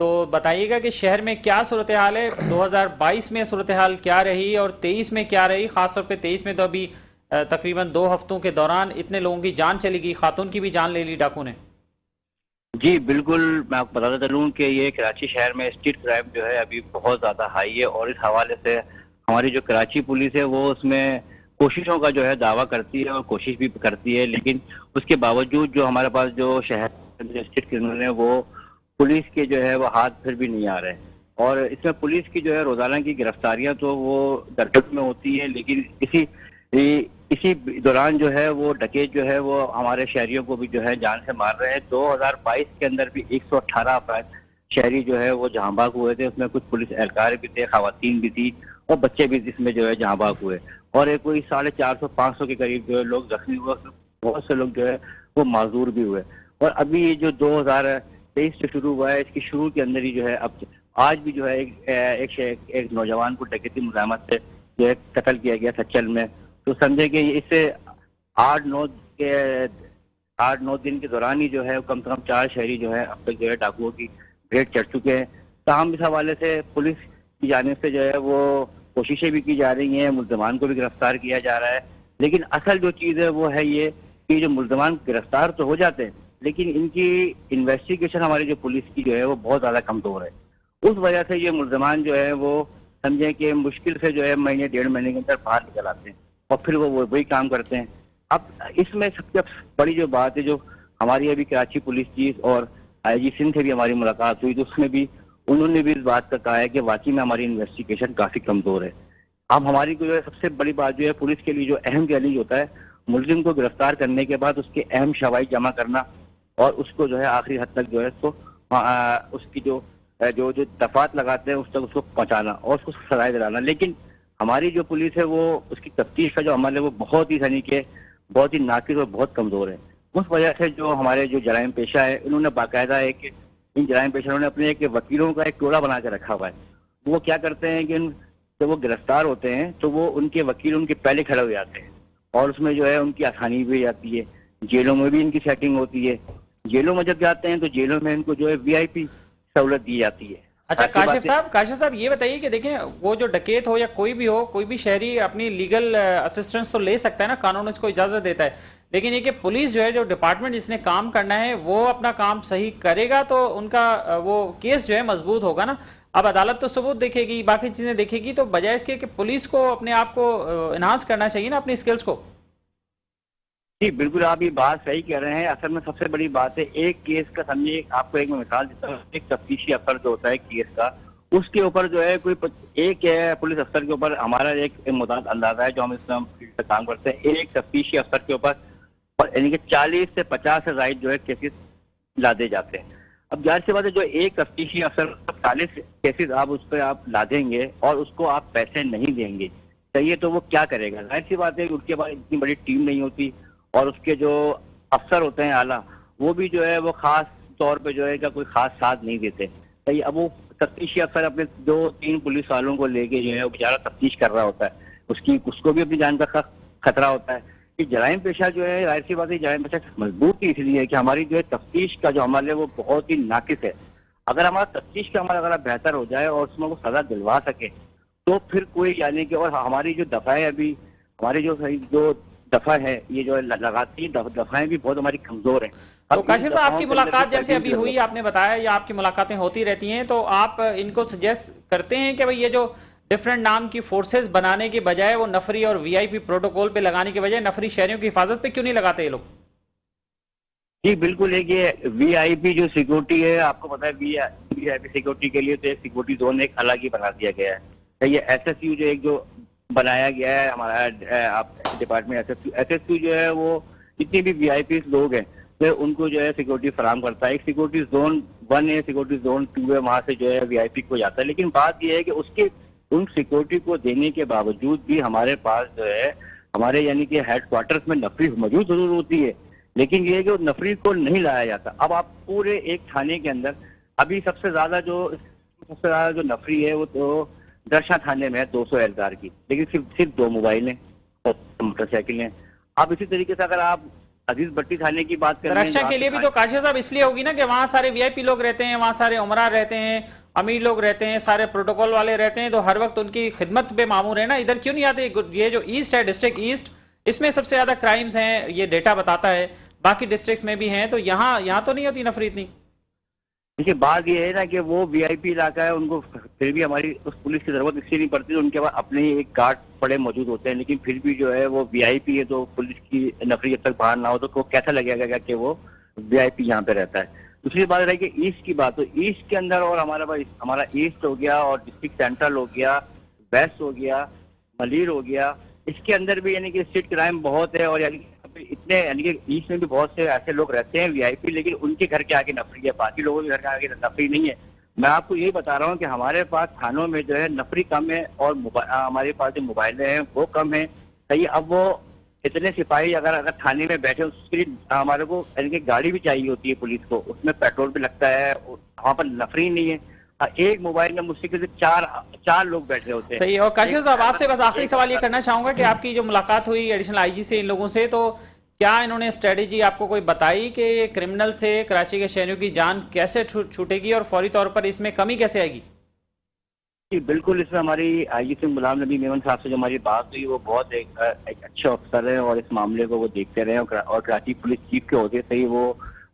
तो बताइएगा कि शहर में क्या सूरत हाल है, 2022 में सूरत हाल क्या रही और 23 में क्या रही। ख़ासतौर पे 23 में तो अभी तकरीबन 2 हफ्तों के दौरान इतने लोगों की जान चली गई, खातून की भी जान ले ली डाकू ने। जी बिल्कुल, मैं आपको बताता चलूँ कि ये कराची शहर में स्ट्रीट क्राइम जो है अभी बहुत ज़्यादा हाई है, और इस हवाले से हमारी जो कराची पुलिस है वो उसमें कोशिशों का जो है दावा करती है और कोशिश भी करती है, लेकिन उसके बावजूद जो हमारे पास जो शहर स्ट्रीट क्रिमिनल है वो पुलिस के जो है वो हाथ फिर भी नहीं आ रहे। और इसमें पुलिस की जो है रोजाना की गिरफ्तारियां तो वो दरकत में होती है, लेकिन इसी दौरान जो है वो डकैत जो है वो हमारे शहरियों को भी जो है जान से मार रहे हैं। 2022 के अंदर भी 118 अफराद शहरी जो है वो जहाँ भाग हुए थे, उसमें कुछ पुलिस एहलकार भी थे, खवातीन भी थी और बच्चे भी इसमें जो है जहाँ भाग हुए, और एक कोई 450-500 के करीब जो है लोग जख्मी हुए, बहुत से लोग जो है वो माजूर भी हुए। और अभी ये जो 2023 से शुरू हुआ है, इसकी शुरू के अंदर ही जो है अब आज भी जो है एक नौजवान को डकैती मुज़ाहमत से जो है कत्ल किया गया सच्चल में। तो समझे कि इससे 8-9 दिन के दौरान ही जो है कम से कम 4 शहरी जो है अब तक जो है डाकुओं की भेंट चढ़ चुके हैं। ताहम इस हवाले से पुलिस की जानिब से जो है वो कोशिशें भी की जा रही हैं, मुल्ज़मान को भी गिरफ्तार किया जा रहा है, लेकिन असल जो चीज़ है वो है ये कि जो मुल्ज़मान गिरफ्तार तो हो जाते हैं, लेकिन इनकी इन्वेस्टिगेशन हमारी जो पुलिस की जो है वो बहुत ज़्यादा कमज़ोर है। उस वजह से ये मुल्ज़मान जो है वो समझे कि मुश्किल से जो है महीने 1.5 महीने के अंदर बाहर निकल आते हैं और फिर वो वही काम करते हैं। अब इसमें सबसे बड़ी जो बात है, जो हमारी अभी कराची पुलिस चीफ और आईजी सिंध से भी हमारी मुलाकात हुई, तो उसमें भी उन्होंने भी इस बात का कहा है कि वाकई में हमारी इन्वेस्टिगेशन काफ़ी कमज़ोर है। अब हमारी जो है सबसे बड़ी बात जो है पुलिस के लिए जो अहम चैलेंज होता है, मुलजिम को गिरफ्तार करने के बाद उसके अहम शवाहिद जमा करना और उसको जो है आखिरी हद तक जो है उसको उसकी जो दफात लगाते हैं उस तक उसको पहुंचाना और उसको सजाएं दिलाना। लेकिन हमारी जो पुलिस है वो उसकी तफ्तीश का जो अमल है वो बहुत ही सनी के बहुत ही नाकिस और बहुत कमज़ोर है। उस वजह से जो हमारे जो जराइम पेशा है, इन्होंने बाकायदा एक इन जराइम पेशा ने अपने एक वकीलों का एक टोला बना के रखा हुआ है। वो क्या करते हैं कि जब वो गिरफ्तार होते हैं तो वो उनके वकील उनके पहले खड़े हो जाते हैं और उसमें जो है उनकी आसानी भी हो जाती है। जेलों में भी इनकी सेटिंग होती है। जेलों में जब जाते हैं तो जेलों में इनको जो है VIP सहूलत दी जाती है। अच्छा काशिफ साहब ये बताइए कि देखें, वो जो डकैत हो या कोई भी हो, कोई भी शहरी अपनी लीगल असिस्टेंस तो ले सकता है ना, कानून इसको इजाज़त देता है, लेकिन ये कि पुलिस जो है, जो डिपार्टमेंट जिसने काम करना है वो अपना काम सही करेगा तो उनका वो केस जो है मजबूत होगा ना। अब अदालत तो सबूत देखेगी, बाकी चीज़ें देखेगी, तो बजाय इसके कि पुलिस को अपने आप को इन्हांस करना चाहिए ना, अपनी स्किल्स को। जी बिल्कुल, आप ये बात सही कह रहे हैं। असल में सबसे बड़ी बात है, एक केस का समझिए, आपको एक मिसाल देता हूँ, एक तफ्तीशी अफसर जो होता है केस का, उसके ऊपर जो है कोई एक पुलिस अफसर के ऊपर हमारा एक मुताद अंदाजा है जो हम इसमें काम करते हैं, एक तफ्तीशी अफसर के ऊपर यानी कि 40 से 50 से ज़ायद जो है केसेस लादे जाते हैं। अब जाहिर सी बात है, जो एक तफ्तीशी अफसर 40 केसेस आप उस पर आप लादेंगे और उसको आप पैसे नहीं देंगे चाहिए तो वो क्या करेगा? जाहिर सी बात है कि उसके पास इतनी बड़ी टीम नहीं होती और उसके जो अफसर होते हैं आला, वो भी जो है वो खास तौर पे जो है का कोई खास साथ नहीं देते। सही, अब वो तफ्तीशी अफसर अपने 2-3 पुलिस वालों को लेके जो है वो बेचारा तफ्तीश कर रहा होता है, उसको भी अपनी जान का खतरा होता है। कि जराइम पेशा जो है, जाहिर सी बात है जराइम पेशा मजबूत ही इसलिए है कि हमारी जो है तफ्तीश का जो अमल है वो बहुत ही नाकिस है। अगर हमारा तफ्तीश का अमल अगर बेहतर हो जाए और उसमें वो सजा दिलवा सके तो फिर कोई यानी कि, और हमारी जो दफाएं अभी हमारी जो दफा है ये जो लगाती दफाएं भी बहुत हमारी कमजोर हैं। तो काशिफ साहब, आपकी मुलाकात जैसे अभी हुई, आपने बताया या आपकी मुलाकातें होती रहती हैं, तो आप इनको सजेस्ट करते हैं कि भाई ये जो डिफरेंट नाम की फोर्सेस बनाने के बजाय वो नफरी और VIP प्रोटोकॉल पे लगाने के बजाय नफरी शहरियों की हिफाजत पे क्यों नहीं लगाते ये लोग? जी बिल्कुल, एक ये VIP जो सिक्योरिटी है, आपको पता है वीआईपी सिक्योरिटी के लिए तो एक सिक्योरिटी जोन एक अलग ही बना दिया गया है। ये एसएसयू जो एक जो बनाया गया है हमारा आप डिपार्टमेंट एसएसयू जो है वो जितने भी वीआईपी लोग हैं तो उनको जो है सिक्योरिटी फराहम करता है। एक सिक्योरिटी जोन 1 है, सिक्योरिटी जोन 2 है, वहां से जो है वीआईपी को जाता है। लेकिन बात यह है कि उसके उन सिक्योरिटी को देने के बावजूद भी हमारे पास जो है हमारे यानी कि हेडक्वार्टर्स में नफरी मौजूद जरूर होती है, लेकिन ये है कि उस नफरी को नहीं लाया जाता। अब आप पूरे एक थाने के अंदर अभी सबसे ज्यादा जो नफरी है वो तो दर्शा थाने में है 200 एल्गार की, लेकिन सिर्फ 2 मोबाइल हैं और मोटरसाइकिल हैं। अब इसी तरीके से अगर आप अजीज भट्टी थाने की बात करें, रक्षा के लिए भी तो काशिफ साहब इसलिए होगी ना कि वहाँ सारे वीआईपी लोग रहते हैं, वहाँ सारे उमरा रहते हैं, अमीर लोग रहते हैं, सारे प्रोटोकॉल वाले रहते हैं, तो हर वक्त उनकी खिदमत पे मामूर है ना। इधर क्यों नहीं आते? ये जो ईस्ट है, डिस्ट्रिक्ट ईस्ट, इसमें सबसे ज्यादा क्राइम्स हैं, ये डेटा बताता है, बाकी डिस्ट्रिक्ट्स में भी हैं, तो यहाँ तो नहीं होती नफरी इतनी। देखिए बात ये है ना कि वो वीआईपी इलाका है, उनको फिर भी हमारी उस पुलिस की जरूरत इसलिए नहीं पड़ती, उनके पास अपने ही एक गार्ड पड़े मौजूद होते हैं, लेकिन फिर भी जो है वो वीआईपी है, तो पुलिस की नफरी जब तक बाहर ना हो तो कैसा लगेगा कि वो वीआईपी यहाँ पे रहता है। दूसरी बात रही कि ईस्ट की बात, तो ईस्ट के अंदर और हमारा ईस्ट हो गया और डिस्ट्रिक्ट सेंट्रल हो गया, वेस्ट हो गया, मलीर हो गया, इसके अंदर भी यानी कि स्ट्रीट क्राइम बहुत है। और यानी इतने यानी कि ईस्ट में भी बहुत से ऐसे लोग रहते हैं वीआईपी, लेकिन उनके घर के आगे नफरी है, बाकी लोगों के घर के आगे नफरी नहीं है। मैं आपको यही बता रहा हूँ कि हमारे पास थानों में जो है नफरी कम है और हमारे पास जो मोबाइल हैं वो कम है। सही, अब वो इतने सिपाही अगर थाने में बैठे, उसके लिए हमारे को यानी कि गाड़ी भी चाहिए होती है पुलिस को, उसमें पेट्रोल भी लगता है, वहाँ पर नफरी नहीं है। एक मोबाइल में मुश्किल से चार लोग बैठे होते हैं। सही है। और काशिफ साहब आपसे बस आखिरी सवाल ये करना चाहूंगा कि आपकी जो मुलाकात हुई एडिशनल आईजी से इन लोगों से, तो क्या इन्होंने स्ट्रेटेजी आपको कोई बताई कि ये क्रिमिनल से कराची के शहरियों की जान कैसे छूटेगी और फौरी तौर पर इसमें कमी कैसे आएगी? जी बिल्कुल, इसमें हमारी आईजी से गुलाम नबी मेमन साहब से जो हमारी बात हुई वो बहुत एक अच्छे अफसर है और इस मामले को वो देखते रहे और कराची पुलिस चीफ के होते से ही वो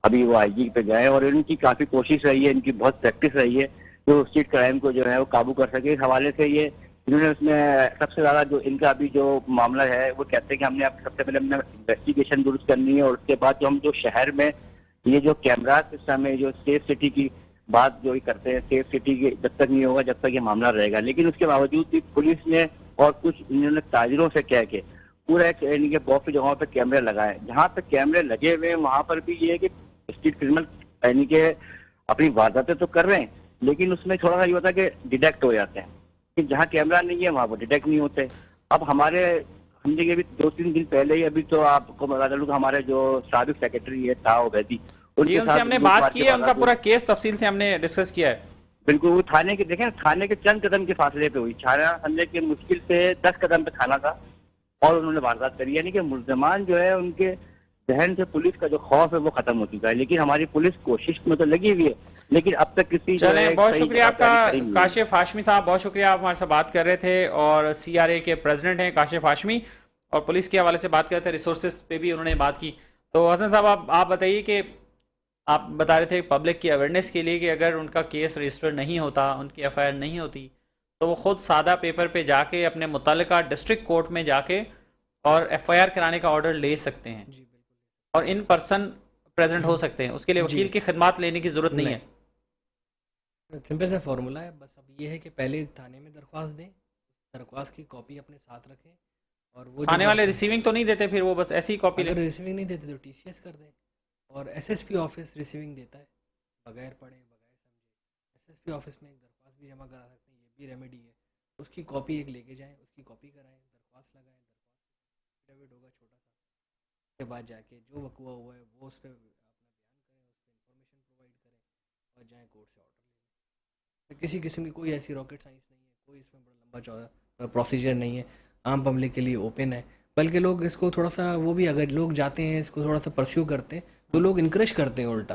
अभी वो आईजी पे गए और इनकी काफी कोशिश रही है, इनकी बहुत प्रैक्टिस रही है जो स्ट्रीट क्राइम को जो है वो काबू कर सके। इस हवाले से ये इन्होंने उसमें सबसे ज्यादा जो इनका अभी जो मामला है वो कहते हैं कि हमने सबसे पहले हमने इन्वेस्टिगेशन दुरुस्त करनी है और उसके बाद जो हम जो शहर में ये जो कैमरा सिस्टम है, जो सेफ सिटी की बात जो करते हैं, सेफ सिटी के जब तक नहीं होगा जब तक ये मामला रहेगा। लेकिन उसके बावजूद भी पुलिस ने और कुछ इन्होंने ताजिरों से कह के पूरा यानी कि बहुत सी जगहों पर कैमरे लगाए, जहाँ पे कैमरे लगे हुए हैं वहां पर भी ये है कि स्ट्रीट क्रिमिनल यानी कि अपनी वारदातें तो कर रहे हैं, लेकिन उसमें थोड़ा सा ये होता है कि डिटेक्ट हो जाते हैं कि जहाँ कैमरा नहीं है वहां वो डिटेक्ट नहीं होते। अब हमने ये भी 2-3 दिन पहले ही अभी तो आपको बता दूं कि हमारे जो साबिक सेक्रेटरी है था ओबैदी, उनसे हमने बात की है, उनका पूरा केस तफसील से हमने डिस्कस किया है। बिल्कुल, वो थाने के देखें थाने के चंद कदम के फासले पे हुई, थाने के मुश्किल से 10 कदम पे थाना था और उन्होंने वारदात करी। यानी कि मुल्ज़मान जो है उनके जहन से पुलिस का जो खौफ है वो खत्म हो चुका है। लेकिन हमारी पुलिस कोशिश में तो लगी हुई है, लेकिन अब तक किसी चलें, बहुत शुक्रिया आपका काशिफ हाशमी साहब, बहुत शुक्रिया, आप हमारे साथ बात कर रहे थे। और CRA के प्रेसिडेंट हैं काशिफ हाशमी और पुलिस के हवाले से बात कर रहे थे, रिसोर्सेज पे भी उन्होंने बात की। तो हसन साहब आप बताइए कि आप बता रहे थे पब्लिक की अवेयरनेस के लिए कि अगर उनका केस रजिस्टर नहीं होता, उनकी FIR नहीं होती, तो वो खुद सादा पेपर पे जाके अपने मुतल्लिका डिस्ट्रिक्ट कोर्ट में जाके और FIR कराने का ऑर्डर ले सकते हैं और इन पर्सन प्रेजेंट हो सकते हैं, उसके लिए वकील की खिदमत लेने की जरूरत नहीं है। सिंपल सा फॉर्मूला है, बस अब ये है कि पहले थाने में दरख्वास्त दें, दरख्वास्त की कॉपी अपने साथ रखें और वो थाने वाले रिसीविंग तो नहीं देते, फिर वो बस ऐसी ही कॉपी ले। रिसीविंग नहीं देते तो TCS कर दें और SSP ऑफिस रिसीविंग देता है, बगैर पढ़े बगैर समझे SSP ऑफिस में एक दरख्वास्त भी जमा करा सकते हैं, ये भी रेमेडी है। उसकी कॉपी एक लेके जाएं, उसकी कॉपी कराएं, दरख्वास्त लगाएं, दरख्वास्त होगा छोटा सा, उसके बाद जाके जो वकूआ हुआ है वो उस पर अपना बयान करें, उस पर इंफॉर्मेशन प्रोवाइड करें और जाएँ कोर्ट से ऑर्डर लें। तो किसी किस्म की कोई ऐसी रॉकेट साइंस नहीं है, कोई इसमें बड़ा लंबा चौड़ा प्रोसीजर नहीं है, आम पब्लिक के लिए ओपन है। बल्कि लोग इसको थोड़ा सा वो भी अगर लोग जाते हैं इसको थोड़ा सा परस्यू करते हैं तो लोग इनकरेज करते हैं उल्टा।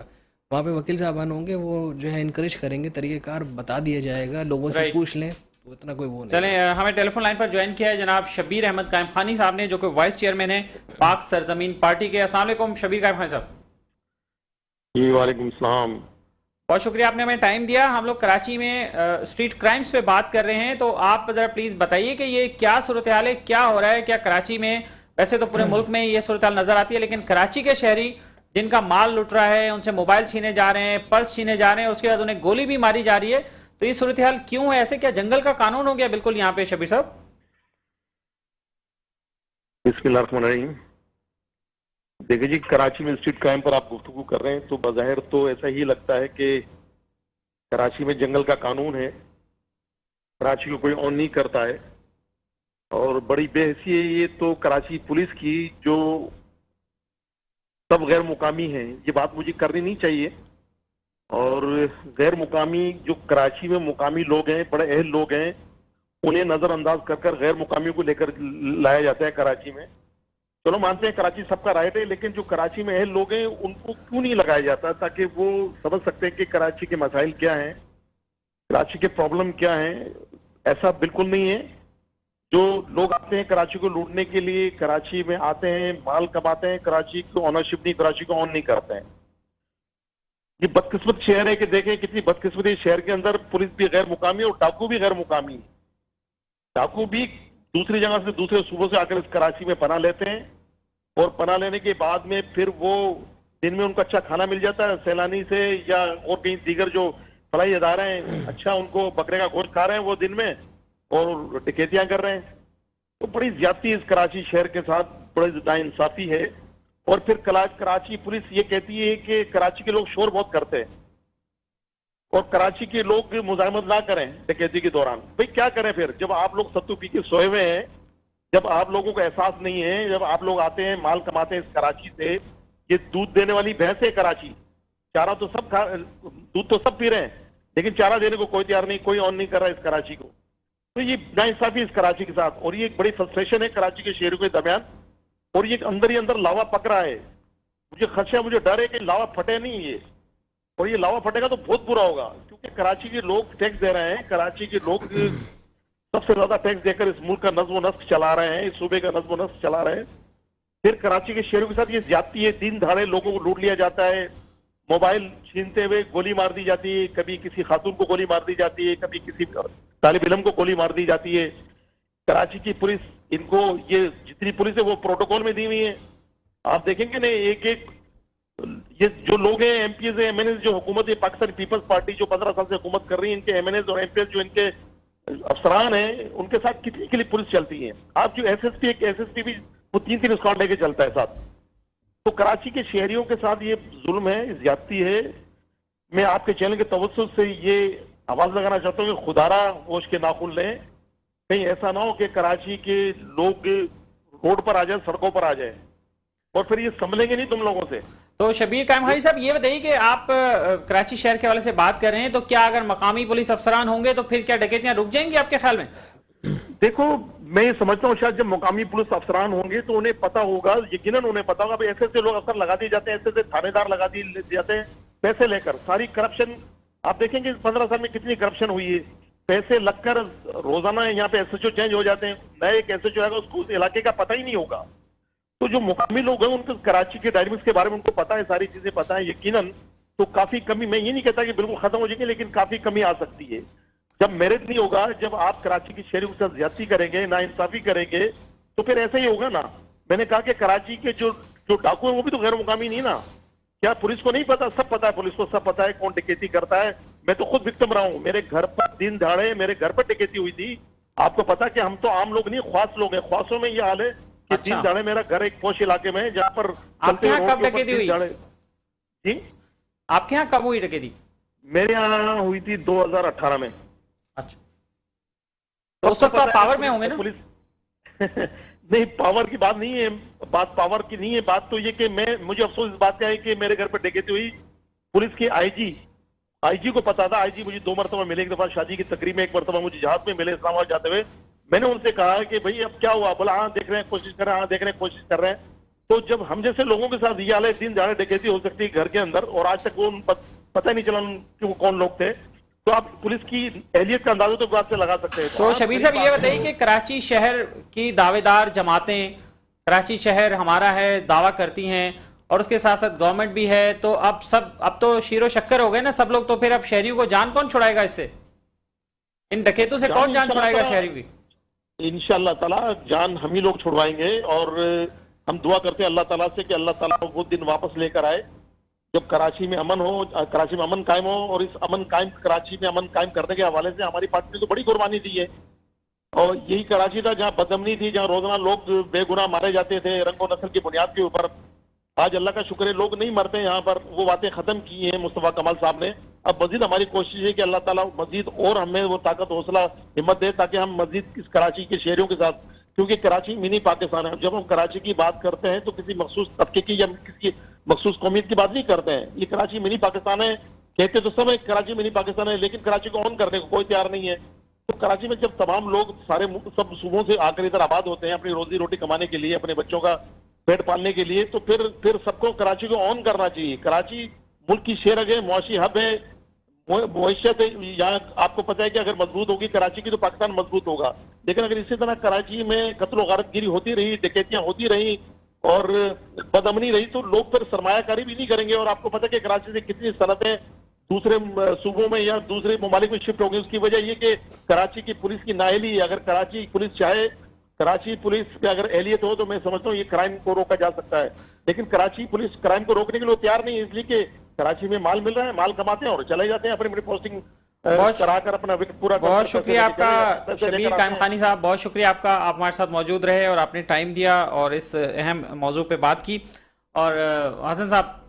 वहाँ पे वकील साहबान होंगे वो जो है इनकरेज करेंगे, तरीक़ेकार बता दिया जाएगा, लोगों से पूछ लें तो इतना कोई वो नहीं। चलें, हमें टेलीफोन लाइन पर ज्वाइन किया है जनाब शबीर अहमद कायम खानी साहब ने, जो कि वाइस चेयरमैन है पाक सरजमीन पार्टी के। अस्सलाम वालेकुम शबीर कायम खानी साहब। जी वालेकुम सलाम। बहुत शुक्रिया आपने हमें टाइम दिया। हम लोग कराची में स्ट्रीट क्राइम्स पे बात कर रहे हैं, तो आप ज़रा प्लीज़ बताइए कि ये क्या सूरत हाल है, क्या हो रहा है, क्या कराची में, वैसे तो पूरे मुल्क में ये सूरत हाल नज़र आती है, लेकिन कराची के शहरी जिनका माल लुट रहा है, उनसे मोबाइल छीने जा रहे हैं, पर्स छीने जा रहे हैं, उसके बाद उन्हें गोली भी मारी जा रही है। तो ये सूरत हाल क्यों है ऐसे? क्या जंगल का कानून हो गया बिल्कुल यहाँ पे शबीर साहब? बिस्मिल्लाहिर्रहमानिर्रहीम। देखिए जी, कराची में स्ट्रीट क्राइम पर आप गुफ्तगू कर रहे हैं तो बज़ाहिर तो ऐसा ही लगता है कि कराची में जंगल का कानून है, कराची को कोई ऑन नहीं करता है। और बड़ी बेहसी है ये तो कराची पुलिस की, जो सब गैर मुकामी हैं। ये बात मुझे करनी नहीं चाहिए। और गैर मुकामी जो कराची में मुकामी लोग हैं, बड़े अहल लोग हैं, उन्हें नजरअंदाज कर कर गैर मुकामियों को लेकर लाया जाता है कराची में। चलो मानते हैं कराची सबका राइट है, लेकिन जो कराची में अहल लोग हैं उनको क्यों नहीं लगाया जाता ताकि वो समझ सकते हैं कि कराची के मसाइल क्या हैं, कराची के प्रॉब्लम क्या हैं। ऐसा बिल्कुल नहीं है। जो लोग आते हैं कराची को लूटने के लिए, कराची में आते हैं, माल कमाते हैं, कराची को ऑनरशिप नहीं, कराची को ऑन नहीं करते हैं। ये बदकिस्मत शहर है कि देखें कितनी बदकिस्मती शहर के अंदर पुलिस भी गैर मुकामी और डाकू भी गैर मुकामी। डाकू भी दूसरी जगह से, दूसरे सूबों से आकर इस कराची में पनाह लेते हैं और पनाह लेने के बाद में फिर वो दिन में उनको अच्छा खाना मिल जाता है सैलानी से या और कहीं दीगर जो फलाई अदारे हैं, अच्छा उनको बकरे का गोश्त खा रहे हैं वो दिन में और डकैतियां कर रहे हैं। तो बड़ी ज्यादती इस कराची शहर के साथ, बड़ी नाइंसाफी है। और फिर कराची पुलिस ये कहती है कि कराची के लोग शोर बहुत करते हैं और कराची के लोग मुजाहिमत ना करें डकैती के दौरान। भाई क्या करें फिर, जब आप लोग सत्तू पी के सोए हुए हैं, जब आप लोगों को एहसास नहीं है, जब आप लोग आते हैं माल कमाते हैं इस कराची से। ये दूध देने वाली भैंस है कराची, चारा तो सब दूध तो सब पी रहे हैं, लेकिन चारा देने को कोई तैयार नहीं, कोई ऑन नहीं कर रहा है इस कराची को। तो ये नाइंसाफी इस कराची के साथ, और ये एक बड़ी फ्रस्ट्रेशन है कराची के शहरों के दरमियान। और ये अंदर ही अंदर लावा पक रहा है। मुझे खदशा, मुझे डर है कि लावा फटे नहीं ये, और ये लावा फटेगा तो बहुत बुरा होगा, क्योंकि कराची के लोग टैक्स दे रहे हैं। कराची के लोग सबसे ज्यादा टैक्स देकर इस मुल्क का नज्म व नस्क चला रहे हैं, इस सूबे का नज्म व नस्क चला रहे हैं। फिर कराची के शहरों के साथ ये ज्यादती है, दिन दहाड़े लोगों को लूट लिया जाता है, मोबाइल छीनते हुए गोली मार दी जाती है, कभी किसी खातून को गोली मार दी जाती है, कभी किसी तालिब इल्म को गोली मार दी जाती है। कराची की पुलिस, इनको ये जितनी पुलिस है वो प्रोटोकॉल में दी हुई है। आप देखेंगे ना, एक एक ये जो लोग हैं, एमपीएस है, एमएनएस, जो हुकूमत है पाकिस्तान पीपल्स पार्टी जो 15 साल से हुकूमत कर रही है, इनके एमएनएस और एमपीएस जो इनके अफसरान हैं, उनके साथ कितनी के लिए पुलिस चलती है। आप जो एसएसपी, एक एसएसपी भी वो 3-3 स्क्वाड लेके चलता है साथ। तो कराची के शहरियों के साथ ये जुल्म है, ज्यादती है। मैं आपके चैनल के तवज्जुह से ये आवाज लगाना चाहता हूँ कि खुदारा होश के नाखुन लें, कहीं ऐसा ना हो कि कराची के लोग रोड पर आ जाए, सड़कों पर आ जाए, और फिर ये संभलेंगे नहीं तुम लोगों से। तो शबीर कायम खानी साहब, ये बताइए कि आप कराची शहर के हवाले से बात कर रहे हैं, तो क्या अगर मकामी पुलिस अफसरान होंगे तो फिर क्या डकैतियां रुक जाएंगी आपके ख्याल में? देखो, मैं ये समझता हूँ शायद जब मुकामी पुलिस अफसरान होंगे तो उन्हें पता होगा, यकीनन उन्हें पता होगा, ऐसे ऐसे लोग अफसर लगा दिए जाते हैं, ऐसे ऐसे थानेदार लगा दिए जाते हैं पैसे लेकर। सारी करप्शन आप देखेंगे 15 साल में कितनी करप्शन हुई है। पैसे लगकर रोजाना यहाँ पे एसएचओ चेंज हो जाते हैं, नए एक एसएचओ आएगा, उसको उस इलाके का पता ही नहीं होगा। तो जो मुकामी लोग हैं उनको कराची के डायनामिक्स के बारे में उनको पता है, सारी चीजें पता है यकीनन। तो काफी कमी, मैं ये नहीं कहता कि बिल्कुल खत्म हो जाएगी, लेकिन काफी कमी आ सकती है। जब मेरिट नहीं होगा, जब आप कराची की शहरियों के साथ ज्यादती करेंगे, नाइंसाफी करेंगे, तो फिर ऐसा ही होगा ना। मैंने कहा कि कराची के जो डाकू है वो भी तो गैर मुकामी नहीं ना। क्या पुलिस को नहीं पता? सब पता है, पुलिस को सब पता है कौन डकैती करता है। मैं तो खुद विक्टिम रहा हूं, मेरे घर पर दिन दहाड़े मेरे घर पर डकैती हुई थी। आपको पता कि हम तो आम लोग नहीं, ख्वास लोग हैं। ख्वासों में ये हाल है कि दिन दहाड़े, मेरा घर एक पोश इलाके में है जहाँ पर आपके यहाँ कब डकैती हुई? जी, आपके यहाँ कब हुई डकैती? मेरे यहाँ हुई थी 2018 में। अच्छा, तो उस वक्त आप पावर में होंगे ना? पुलिस नहीं, पावर की बात नहीं है, बात पावर की नहीं है। बात तो ये कि मुझे अफसोस इस बात का है कि मेरे घर पर डकैती हुई। पुलिस के आईजी को पता था। आईजी मुझे 2 मरतबा मिले, एक दफा शादी की तकरीब में, एक मरतबा मुझे जहाज में मिले इस्लामाबाद जाते हुए। मैंने उनसे कहा कि भाई अब क्या हुआ? बोला हाँ देख रहे हैं, कोशिश कर रहे हैं, हाँ देख रहे हैं, कोशिश कर रहे हैं। तो जब हम जैसे लोगों के साथ ये हाल है, दिन दहाड़े डकैती हो सकती है घर के अंदर, और आज तक वो पता ही नहीं चला कि वो कौन लोग थे, तो आप पुलिस की एहलियत का अंदाजा तो बात से लगा सकते हैं। तो शबीर साहब ये बताइए कि कराची शहर की दावेदार जमातें, कराची शहर हमारा है दावा करती हैं, और उसके साथ साथ गवर्नमेंट भी है, तो अब तो शीरो शक्कर हो गए ना सब लोग। तो फिर अब शहरियों को जान कौन छुड़ाएगा इससे? इन डकैतों से कौन जान छुड़ाएगा शहरियों की? इंशाअल्लाह ताला जान हम ही लोग छुड़वाएंगे। और हम दुआ करते हैं अल्लाह ताला से कि अल्लाह ताला वो दिन वापस लेकर आए जब कराची में अमन हो, कराची में अमन कायम हो। और इस अमन कायम, कराची में अमन कायम करने के हवाले से हमारी पार्टी ने तो बड़ी कुर्बानी दी है। और यही कराची था जहाँ बदअमनी थी, जहाँ रोजाना लोग बेगुनाह मारे जाते थे रंगो नस्ल की बुनियाद के ऊपर। आज अल्लाह का शुक्र है लोग नहीं मरते यहाँ पर, वो बातें खत्म की हैं मुस्तफा कमाल साहब ने। अब मजीद हमारी कोशिश है कि अल्लाह ताला मजीद और हमें वो ताकत, हौसला, हिम्मत दे ताकि हम मजीद इस कराची के शहरों के साथ, क्योंकि कराची मिनी पाकिस्तान है। जब हम कराची की बात करते हैं तो किसी मखसूस तबके की या किसी मखसूस कौमियत की बात नहीं करते हैं। ये कराची मिनी पाकिस्तान है, कहते तो सब है कराची मिनी पाकिस्तान है, लेकिन कराची को ऑन करने को कोई तैयार नहीं है। तो कराची में जब तमाम लोग सारे सब सूबों से आकर इधर आबाद होते हैं अपनी रोजी रोटी कमाने के लिए, अपने बच्चों का पेट पालने के लिए, तो फिर सबको कराची को ऑन करना चाहिए। कराची मुल्क की शेरग है, मुआशी हब है, मुआशत है। यहाँ आपको पता है कि अगर मजबूत होगी कराची की तो पाकिस्तान मजबूत होगा। लेकिन अगर इसी तरह कराची में कत्ल गारतगिरी होती रही, डकैतियां होती रही और बदअमनी रही तो लोग फिर सरमायाकारी भी नहीं करेंगे। और आपको पता है कि कराची से कितनी सनतें दूसरे सूबों में या दूसरे ममालिक में शिफ्ट होगी। उसकी वजह ये कि कराची की पुलिस की नाअहली है। अगर कराची पुलिस चाहे, कराची पुलिस की अगर एहलियत हो तो मैं समझता हूँ ये क्राइम को रोका जा सकता है। लेकिन कराची पुलिस क्राइम को रोकने के लिए तैयार नहीं है, इसलिए कि कराची में माल मिल रहा है, माल कमाते हैं और चले जाते हैं अपनी पोस्टिंग कराकर अपना पूरा। बहुत शुक्रिया आपका शबीर कायम खानी साहब, बहुत शुक्रिया आपका, आप हमारे साथ मौजूद रहे और आपने टाइम दिया और इस अहम मौजू पे बात की। और हसन साहब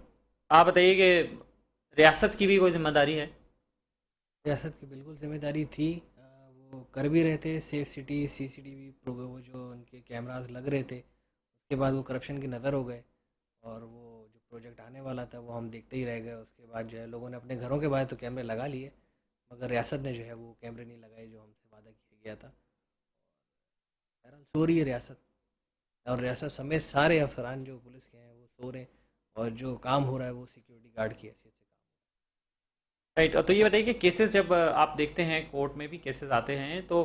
आप बताइए कि रियासत की भी कोई जिम्मेदारी है? रियासत की बिल्कुल जिम्मेदारी थी, वो कर भी रहे थे। सेफ सिटी CCTV वो जो उनके कैमरास लग रहे थे, उसके बाद वो करप्शन की नज़र हो गए और वो जो प्रोजेक्ट आने वाला था वो हम देखते ही रह गए। उसके बाद जो है लोगों ने अपने घरों के बाहर तो कैमरे लगा लिए, मगर रियासत ने जो है वो कैमरे नहीं लगाए जो हमसे वादा किया गया था। बहरहाल सो रही है रियासत, और रियासत समेत सारे अफसरान जो पुलिस के हैं वो सो रहे हैं, और जो काम हो रहा है वो सिक्योरिटी गार्ड की हैसियत से काम। राइट। तो ये बताइए कि केसेस जब आप देखते हैं, कोर्ट में भी केसेस आते हैं, तो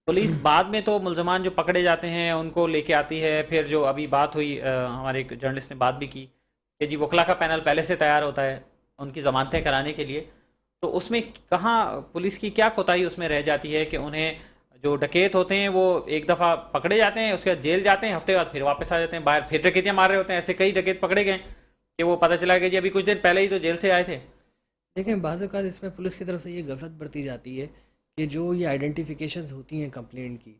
पुलिस बाद में तो मुल्ज़मान जो पकड़े जाते हैं उनको लेके आती है। फिर जो अभी बात हुई, हमारे एक जर्नलिस्ट ने बात भी की कि जी वकला का पैनल पहले से तैयार होता है उनकी ज़मानतें कराने के लिए, तो उसमें कहाँ पुलिस की क्या कोताही उसमें रह जाती है कि उन्हें जो डकैत होते हैं वो एक दफ़ा पकड़े जाते हैं, उसके बाद जेल जाते हैं, हफ्ते बाद फिर वापस आ जाते हैं बाहर, फिर डकैतियाँ मार रहे होते हैं। ऐसे कई डकैत पकड़े गए कि वो पता चला कि जी अभी कुछ दिन पहले ही तो जेल से आए थे। देखें, बाज़ औक़ात इसमें पुलिस की तरफ से ये गफलत बरती जाती है कि जो ये आइडेंटिफिकेशंस होती हैं कंप्लेंट की,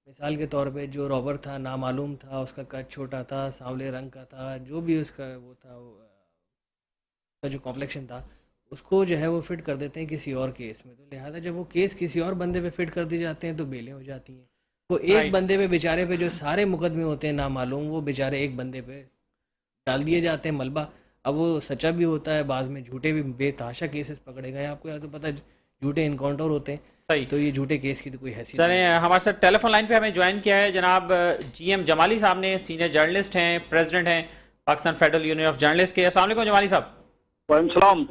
मिसाल के तौर पे जो रॉबर था नामालूम था, उसका कद छोटा था, सांवले रंग का था, जो भी उसका वो था, उसका जो कॉम्प्लेक्शन था, उसको जो है वो फिट कर देते हैं किसी और केस में। तो लिहाजा जब वो केस किसी और बंदे पे फिट कर दिए जाते हैं तो बेलें हो जाती हैं। वो एक बंदे पे बेचारे पे जो सारे मुकदमे होते हैं नामालूम, वो बेचारे एक बंदे पे डाल दिए जाते हैं मलबा। अब वो सच्चा भी होता है, बाद में झूठे भी बेतहाशा केसेस पकड़े गए। आपको यार तो पता है झूठे इनकाउंटर होते हैं, सही। तो ये झूठे केस की तो कोई हैसियत चलें, हमारे साथ टेलीफोन लाइन पे हमें ज्वाइन किया है जनाब GM जमाली साहब ने, सीनियर जर्नलिस्ट हैं, प्रेसिडेंट हैं Pakistan federal union of journalist के। अस्सलाम वालेकुम जमाली साहब। वालेकुम।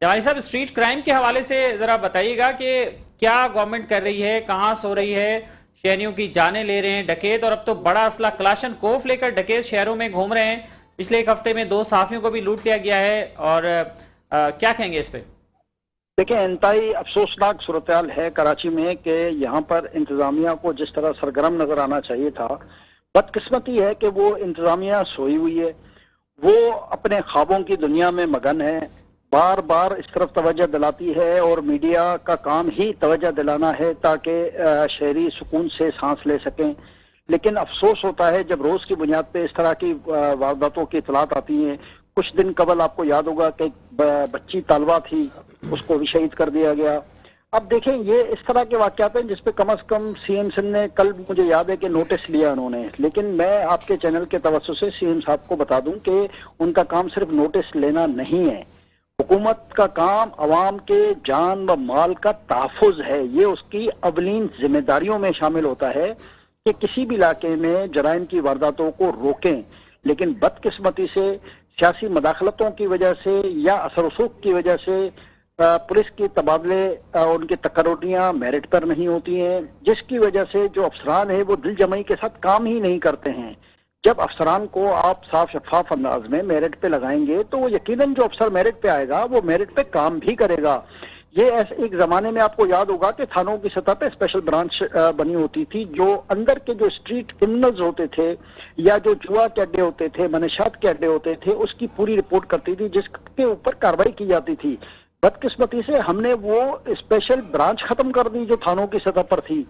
जमाली साहब, स्ट्रीट क्राइम के हवाले से ज़रा बताइएगा कि क्या गवर्नमेंट कर रही है, कहाँ सो रही है, शहरियों की जानें ले रहे हैं डकैत, और अब तो बड़ा असला क्लाशन कोफ लेकर डकैत शहरों में घूम रहे हैं। पिछले एक हफ्ते में 2 सहाफ़ियों को भी लूट लिया गया है, और क्या कहेंगे इस पे? देखिए, इंतहाई अफसोसनाक सूरत हाल है कराची में कि यहाँ पर इंतजामिया को जिस तरह सरगर्म नजर आना चाहिए था, बदकिस्मती है कि वो इंतजामिया सोई हुई है। वो अपने ख्वाबों की दुनिया में मगन है, बार बार इस तरफ तवज्जो दिलाती है और मीडिया का काम ही तवज्जो दिलाना है ताकि शहरी सुकून से सांस ले सकें। लेकिन अफसोस होता है जब रोज की बुनियाद पे इस तरह की वारदातों की इतलात आती हैं। कुछ दिन कबल आपको याद होगा कि बच्ची तालबा थी, उसको भी शहीद कर दिया गया। अब देखें, ये इस तरह के वाकयात हैं जिसपे कम से कम CM सिंह ने कल, मुझे याद है कि नोटिस लिया उन्होंने। लेकिन मैं आपके चैनल के तवज्जो से CM साहब को बता दूं कि उनका काम सिर्फ नोटिस लेना नहीं है। हुकूमत का काम अवाम के जान व माल का तहफ़्फ़ुज़ है। ये उसकी अवलीन जिम्मेदारियों में शामिल होता है कि किसी भी इलाके में जराइम की वारदातों को रोकें। लेकिन बदकिस्मती से सियासी मदाखलतों की वजह से या असर रसूख की वजह से पुलिस की तबादले और उनकी तकर्रियाँ मेरिट पर नहीं होती हैं, जिसकी वजह से जो अफसरान है वो दिल जमाई के साथ काम ही नहीं करते हैं। जब अफसरान को आप साफ शफाफ अंदाज में मेरिट पे लगाएंगे तो वो यकीनन जो अफसर मेरिट पे आएगा वो मेरिट पे काम भी करेगा। ये ऐसे एक जमाने में आपको याद होगा कि थानों की सतह पे स्पेशल ब्रांच बनी होती थी, जो अंदर के जो स्ट्रीट क्रिमिनल्स होते थे या जो जुआ के अड्डे होते थे, मनशात के अड्डे होते थे, उसकी पूरी रिपोर्ट करती थी, जिसके ऊपर कार्रवाई की जाती थी। बदकिस्मती से हमने वो स्पेशल ब्रांच खत्म कर दी जो थानों की सतह पर थी।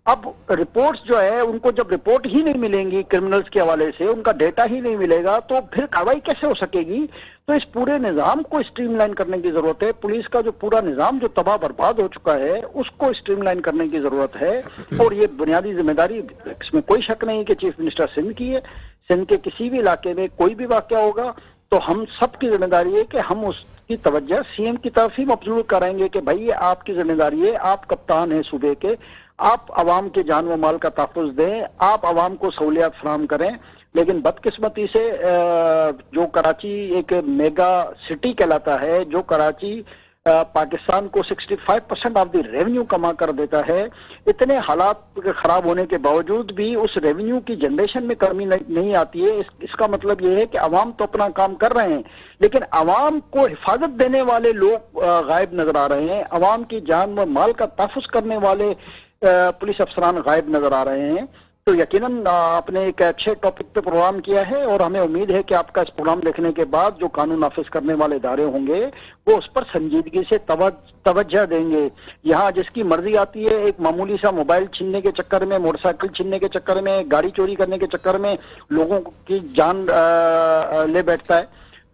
अब रिपोर्ट्स जो है, उनको जब रिपोर्ट ही नहीं मिलेंगी क्रिमिनल्स के हवाले से, उनका डेटा ही नहीं मिलेगा, तो फिर कार्रवाई कैसे हो सकेगी? तो इस पूरे निजाम को स्ट्रीमलाइन करने की जरूरत है। पुलिस का जो पूरा निजाम जो तबाह बर्बाद हो चुका है, उसको स्ट्रीमलाइन करने की जरूरत है। और ये बुनियादी जिम्मेदारी, इसमें कोई शक नहीं कि चीफ मिनिस्टर सिंध की है। सिंध के किसी भी इलाके में कोई भी वाकया होगा तो हम सब की जिम्मेदारी है कि हम उसकी तवज्जो सीएम की तरफ ही मबजूल कराएंगे कि भाई ये आपकी जिम्मेदारी है, आप कप्तान हैं सूबे के, आप अवाम के जान व माल का तहफ़्फ़ुज़ दें, आप अवाम को सहूलियात फराहम करें। लेकिन बदकिस्मती से जो कराची एक मेगा सिटी कहलाता है, जो कराची पाकिस्तान को 65% ऑफ द रेवेन्यू कमा कर देता है, इतने हालात खराब होने के बावजूद भी उस रेवेन्यू की जनरेशन में कमी नहीं आती है। इसका मतलब ये है कि अवाम तो अपना काम कर रहे हैं, लेकिन अवाम को हिफाजत देने वाले लोग गायब नजर आ रहे हैं। अवाम की जान व माल का तहफ़्फ़ुज़ करने वाले पुलिस अफसरान गायब नजर आ रहे हैं। तो यकीनन आपने एक अच्छे टॉपिक पे प्रोग्राम किया है और हमें उम्मीद है कि आपका इस प्रोग्राम देखने के बाद जो कानून नाफिज करने वाले इदारे होंगे वो उस पर संजीदगी से तवज्जो देंगे। यहाँ जिसकी मर्जी आती है, एक मामूली सा मोबाइल छीनने के चक्कर में, मोटरसाइकिल छीनने के चक्कर में, गाड़ी चोरी करने के चक्कर में लोगों की जान ले बैठता है।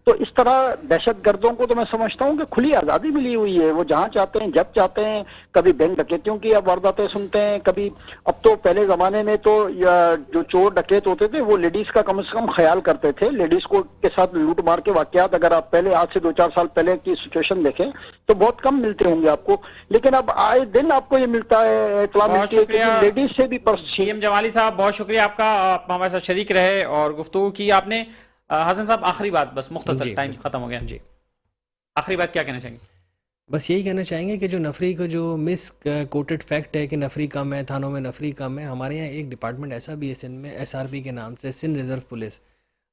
तो इस तरह दहशतगर्दों को तो मैं समझता हूँ कि खुली आज़ादी मिली हुई है, वो जहाँ चाहते हैं जब चाहते हैं। कभी बैंक डकैतियों की अब वारदातें सुनते हैं, कभी अब तो पहले ज़माने में तो जो चोर डकैत होते थे वो लेडीज़ का कम से कम ख्याल करते थे। लेडीज़ को के साथ लूट मार के वाक़यात अगर आप पहले आज से 2-4 साल पहले की सिचुएशन देखें तो बहुत कम मिलते होंगे आपको, लेकिन अब आए दिन आपको ये मिलता है, इत्तला मिलती है कि लेडीज़ से भी सीएम जमाली साहब, बहुत शुक्रिया आपका, आप हमारे साथ शरीक रहे और गुफ्तगू की आपने। हसन साहब, आखिरी बात, बस मुख्तसर, टाइम खत्म हो गया जी, आखिरी बात क्या कहना चाहेंगे? बस यही कहना चाहेंगे कि जो नफरी को जो मिस कोटेड फैक्ट है कि नफरी कम है, थानों में नफरी कम है, हमारे यहाँ एक डिपार्टमेंट ऐसा भी है सिंध में, SRP के नाम से, सिंध रिज़र्व पुलिस।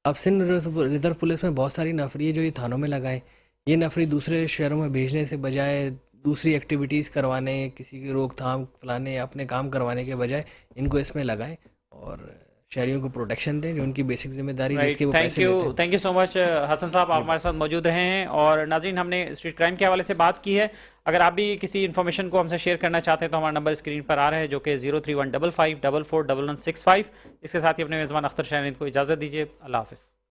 अब सिंध रिज़र्व पुलिस में बहुत सारी नफरी है जो ये थानों में लगाएं। ये नफरी दूसरे शहरों में भेजने से बजाय, दूसरी एक्टिविटीज़ करवाने, किसी की रोकथाम फलाने, अपने काम करवाने के बजाय इनको इसमें लगाएं और शहरियों को प्रोटेक्शन दें, जो उनकी बेसिक जिम्मेदारी है, जिसके वो पैसे लेते हैं। Thank you so much Hasan साहब, आप हमारे साथ मौजूद रहे हैं। और नाज़रीन, हमने स्ट्रीट क्राइम के हवाले से बात की है। अगर आप भी किसी इन्फॉर्मेशन को हमसे शेयर करना चाहते हैं तो हमारा नंबर स्क्रीन पर आ रहा है, जो कि 03155441165। इसके साथ ही अपने मेज़बान अख्तर शाहरिंद को इजाज़त दीजिए। अल्लाह हाफ़िज़।